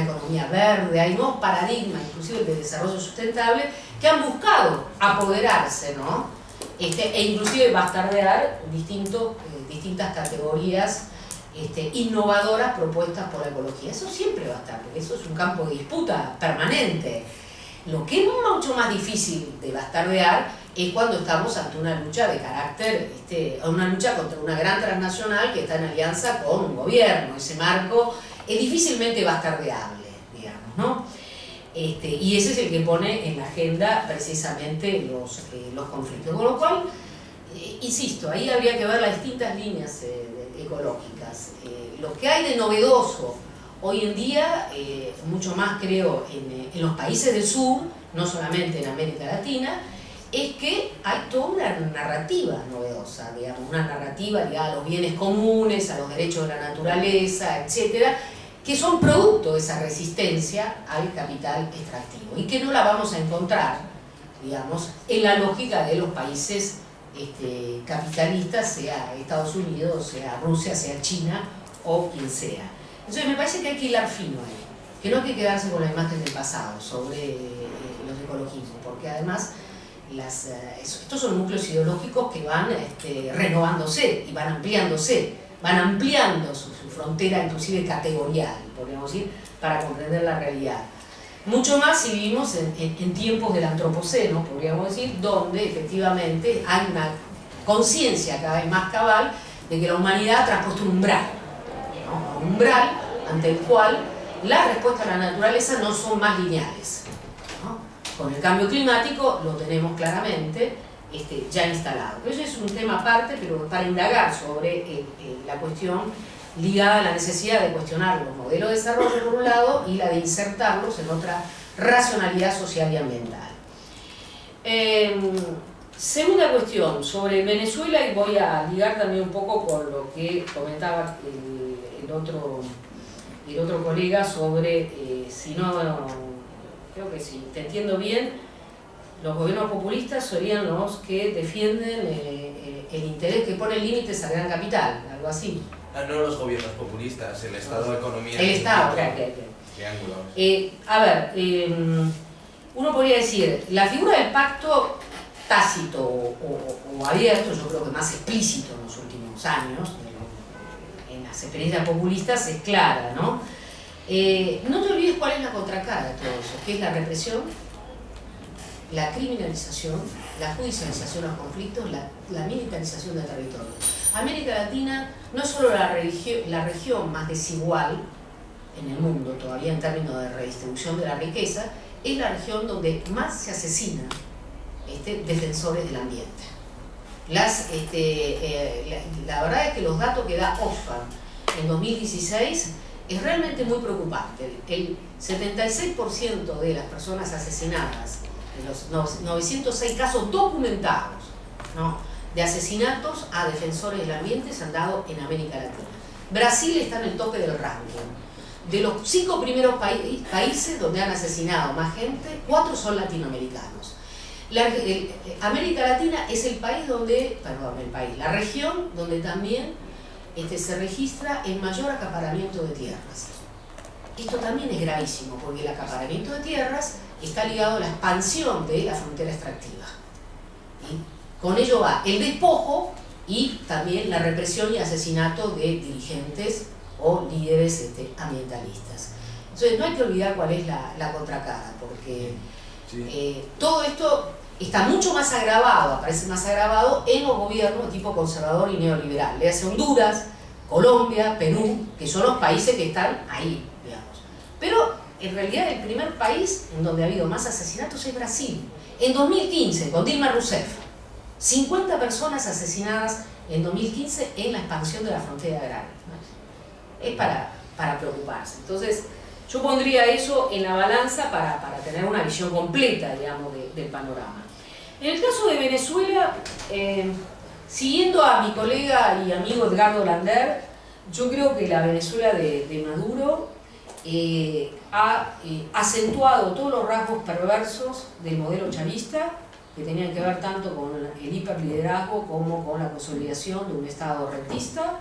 economía verde, hay nuevos paradigmas, inclusive de desarrollo sustentable, que han buscado apoderarse, ¿no? E inclusive bastardear distintas categorías innovadoras propuestas por la ecología. Eso siempre va a estar, porque eso es un campo de disputa permanente. Lo que es mucho más difícil de bastardear es cuando estamos ante una lucha de carácter, una lucha contra una gran transnacional que está en alianza con un gobierno. Ese marco es difícilmente bastardeable, digamos, ¿no? Y ese es el que pone en la agenda precisamente los conflictos. Con lo cual, insisto, ahí habría que ver las distintas líneas ecológicas. Lo que hay de novedoso hoy en día, mucho más creo en los países del sur, no solamente en América Latina, es que hay toda una narrativa novedosa, digamos, una narrativa ligada a los bienes comunes, a los derechos de la naturaleza, etcétera, que son producto de esa resistencia al capital extractivo y que no la vamos a encontrar, digamos, en la lógica de los países capitalistas, sea Estados Unidos, sea Rusia, sea China o quien sea. Entonces me parece que hay que hilar fino ahí, que no hay que quedarse con la imagen del pasado sobre los ecologismos, porque además estos son núcleos ideológicos que van renovándose y van ampliándose. van ampliando su frontera, inclusive categorial, podríamos decir, para comprender la realidad. Mucho más si vivimos en tiempos del antropoceno, podríamos decir, donde efectivamente hay una conciencia cada vez más cabal de que la humanidad ha traspuesto un umbral, ¿no? Un umbral ante el cual las respuestas a la naturaleza no son más lineales, ¿no? Con el cambio climático lo tenemos claramente ya instalado. Pero eso es un tema aparte, pero para indagar sobre la cuestión ligada a la necesidad de cuestionar los modelos de desarrollo por un lado y la de insertarlos en otra racionalidad social y ambiental. Segunda cuestión, sobre Venezuela, y voy a ligar también un poco con lo que comentaba el otro colega sobre, si no, creo que si te entiendo bien, los gobiernos populistas serían los que defienden el interés que pone límites al gran capital, algo así. No los gobiernos populistas, el Estado de Economía. El Estado, claro. A ver, uno podría decir, la figura del pacto tácito o abierto, yo creo que más explícito en los últimos años, en las experiencias populistas, es clara, ¿no? No te olvides cuál es la contracara de todo eso, que es la represión, la criminalización, la judicialización de los conflictos, la militarización del territorio. América Latina no es solo la región más desigual en el mundo, todavía en términos de redistribución de la riqueza, es la región donde más se asesinan defensores del ambiente. La verdad es que los datos que da Oxfam en 2016 es realmente muy preocupante. El 76% de las personas asesinadas, de los 906 casos documentados, ¿no?, de asesinatos a defensores del ambiente, se han dado en América Latina. Brasil está en el tope del ranking. De los 5 primeros países donde han asesinado más gente, 4 son latinoamericanos. América Latina es el país donde, la región donde también se registra el mayor acaparamiento de tierras. Esto también es gravísimo, porque el acaparamiento de tierras está ligado a la expansión de la frontera extractiva. ¿Sí? Con ello va el despojo y también la represión y asesinato de dirigentes o líderes ambientalistas. Entonces no hay que olvidar cuál es la contracara, porque todo esto está mucho más agravado, aparece más agravado en los gobiernos de tipo conservador y neoliberal. Le hace Honduras, Colombia, Perú, que son los países que están ahí, digamos. Pero en realidad el primer país en donde ha habido más asesinatos es Brasil. En 2015, con Dilma Rousseff, 50 personas asesinadas en 2015 en la expansión de la frontera agraria. Es para preocuparse. Entonces, yo pondría eso en la balanza para tener una visión completa, digamos, del panorama. En el caso de Venezuela, siguiendo a mi colega y amigo Edgardo Lander, yo creo que la Venezuela de Maduro ha acentuado todos los rasgos perversos del modelo chavista, que tenían que ver tanto con el hiperliderazgo como con la consolidación de un Estado rentista,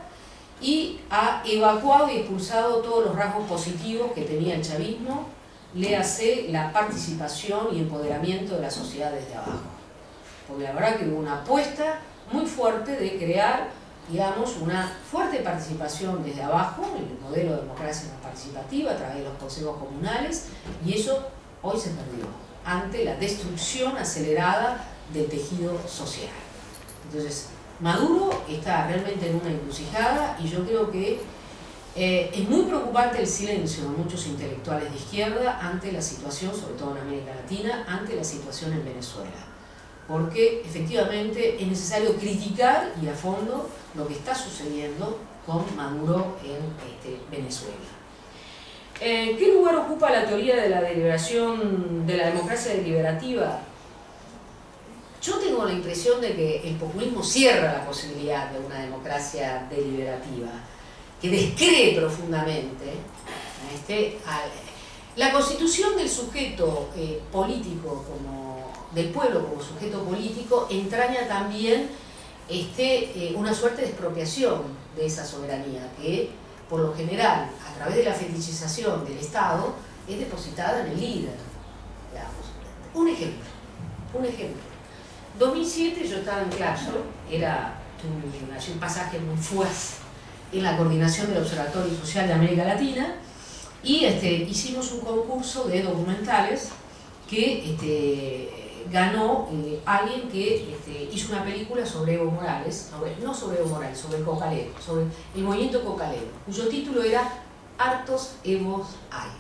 y ha evacuado y expulsado todos los rasgos positivos que tenía el chavismo, léase la participación y empoderamiento de la sociedad desde abajo. Porque la verdad que hubo una apuesta muy fuerte de crear, digamos, una fuerte participación desde abajo, en el modelo de democracia participativa a través de los consejos comunales, y eso hoy se perdió ante la destrucción acelerada del tejido social. Entonces, Maduro está realmente en una encrucijada, y yo creo que es muy preocupante el silencio de muchos intelectuales de izquierda ante la situación, sobre todo en América Latina, ante la situación en Venezuela. Porque efectivamente es necesario criticar y a fondo lo que está sucediendo con Maduro en Venezuela. ¿Qué lugar ocupa la teoría de la deliberación, de la democracia deliberativa? Yo tengo la impresión de que el populismo cierra la posibilidad de una democracia deliberativa, que descree profundamente la constitución del sujeto político, del pueblo como sujeto político, entraña también una suerte de expropiación de esa soberanía, que por lo general, a través de la fetichización del Estado, es depositada en el líder. Digamos. Un ejemplo. 2007 yo estaba en Claxo, era un pasaje muy fugaz en la coordinación del Observatorio Social de América Latina, y hicimos un concurso de documentales que ganó alguien que hizo una película sobre Evo Morales, no sobre Evo Morales, sobre el cocalero, sobre el movimiento cocalero, cuyo título era Hartos Evos hay.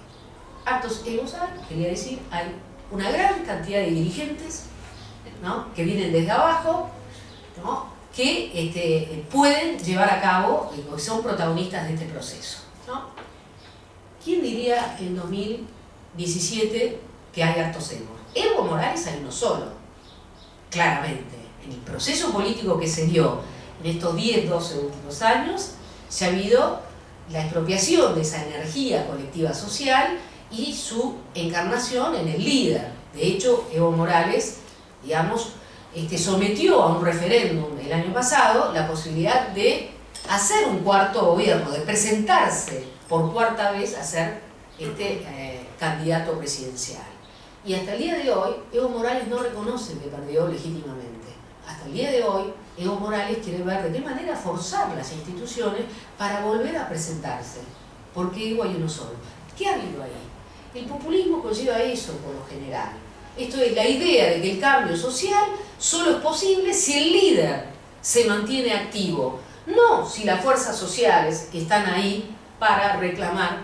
Hartos Evos hay, quería decir, hay una gran cantidad de dirigentes, ¿no?, que vienen desde abajo, ¿no?, que pueden llevar a cabo, son protagonistas de este proceso, ¿no? ¿Quién diría en 2017 que hay hartos Evos? Evo Morales hay uno solo, claramente. En el proceso político que se dio en estos 10, 12 últimos años, se ha habido la expropiación de esa energía colectiva social y su encarnación en el líder. De hecho, Evo Morales, digamos, sometió a un referéndum el año pasado la posibilidad de hacer un cuarto gobierno, de presentarse por cuarta vez a ser candidato presidencial. Y hasta el día de hoy, Evo Morales no reconoce que perdió legítimamente. Hasta el día de hoy, Evo Morales quiere ver de qué manera forzar las instituciones para volver a presentarse. Porque Evo hay uno solo. ¿Qué ha habido ahí? El populismo conlleva eso por lo general. Esto es la idea de que el cambio social solo es posible si el líder se mantiene activo, no si las fuerzas sociales están ahí para reclamar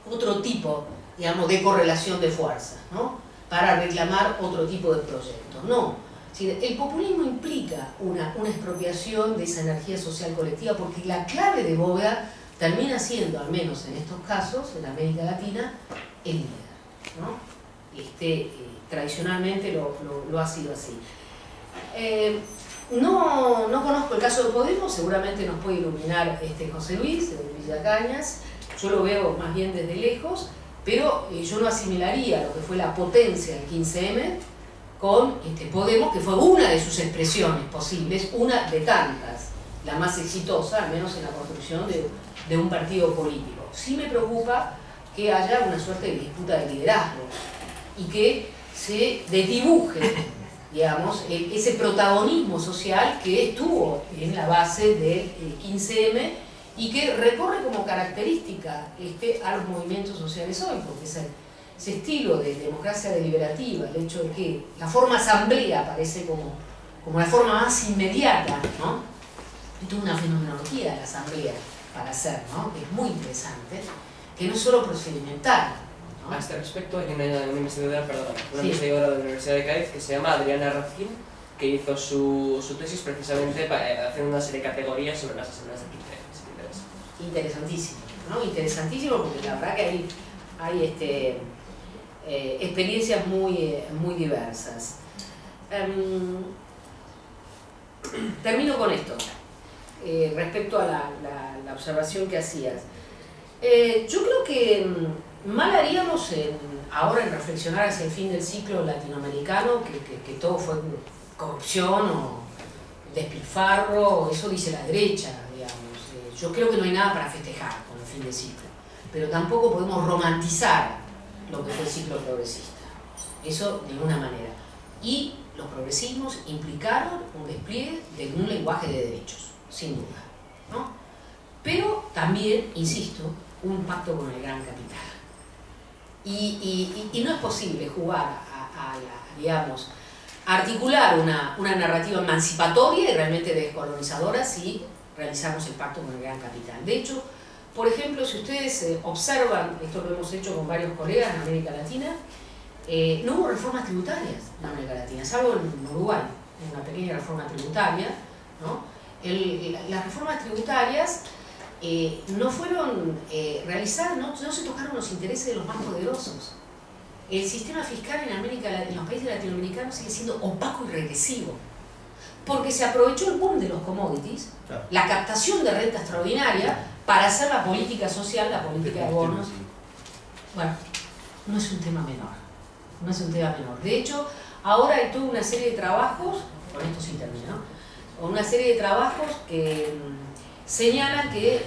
otro tipo, digamos, de correlación de fuerzas, ¿no?, para reclamar otro tipo de proyectos. No, el populismo implica una expropiación de esa energía social colectiva, porque la clave de bóveda termina siendo, al menos en estos casos, en América Latina, el líder, ¿no? Tradicionalmente lo ha sido así. No conozco el caso de Podemos, seguramente nos puede iluminar José Luis de Villa Cañas. Yo lo veo más bien desde lejos, pero yo no asimilaría lo que fue la potencia del 15M con Podemos, que fue una de sus expresiones posibles, una de tantas, la más exitosa, al menos en la construcción de un partido político. Sí me preocupa que haya una suerte de disputa de liderazgo y que se desdibuje, digamos, ese protagonismo social que estuvo en la base del 15M y que recorre como característica a los movimientos sociales hoy, porque ese estilo de democracia deliberativa, el hecho de que la forma asamblea parece como la forma más inmediata, ¿no? Y toda una fenomenología de la asamblea para hacer, ¿no?, que es muy interesante, que no es solo procedimental. A este respecto hay una investigadora, investigadora de la Universidad de Cádiz que se llama Adriana Racín, que hizo su tesis precisamente para hacer una serie de categorías sobre las asambleas de 15, si te interesa. Interesantísimo, ¿no? Interesantísimo, porque la verdad que hay experiencias muy diversas. Termino con esto, respecto a la observación que hacías. Yo creo que mal haríamos ahora en reflexionar hacia el fin del ciclo latinoamericano, que todo fue corrupción o despilfarro, eso dice la derecha, digamos. Yo creo que no hay nada para festejar con el fin del ciclo, pero tampoco podemos romantizar lo que fue el ciclo progresista, eso de ninguna manera. Y los progresismos implicaron un despliegue de un lenguaje de derechos, sin duda, ¿no? Pero también, insisto, un pacto con el gran capital. Y no es posible jugar digamos, a articular una narrativa emancipatoria y realmente descolonizadora si realizamos el pacto con el gran capital. De hecho, por ejemplo, si ustedes observan, esto lo hemos hecho con varios colegas en América Latina, no hubo reformas tributarias en América Latina, salvo en Uruguay, una pequeña reforma tributaria, ¿no? Las reformas tributarias no fueron realizadas, no se tocaron los intereses de los más poderosos. El sistema fiscal en los países latinoamericanos sigue siendo opaco y regresivo, porque se aprovechó el boom de los commodities, la captación de renta extraordinaria, para hacer la política social, la política de bonos. Bueno, no es un tema menor, no es un tema menor. De hecho, ahora hay toda una serie de trabajos, con esto sí termino, una serie de trabajos que señalan que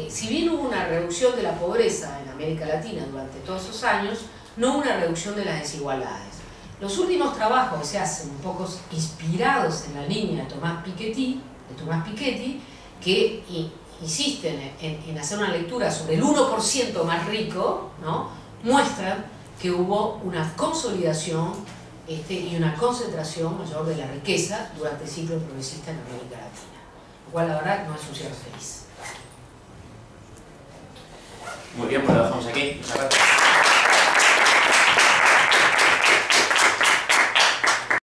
si bien hubo una reducción de la pobreza en América Latina durante todos esos años, no hubo una reducción de las desigualdades. Los últimos trabajos se hacen un poco inspirados en la línea de Tomás Piketty, que insisten en hacer una lectura sobre el 1% más rico, ¿no?, muestran que hubo una consolidación y una concentración mayor de la riqueza durante el ciclo progresista en América Latina, lo cual la verdad no es un cierre feliz. Muy bien, pues lo dejamos aquí. Muchas gracias.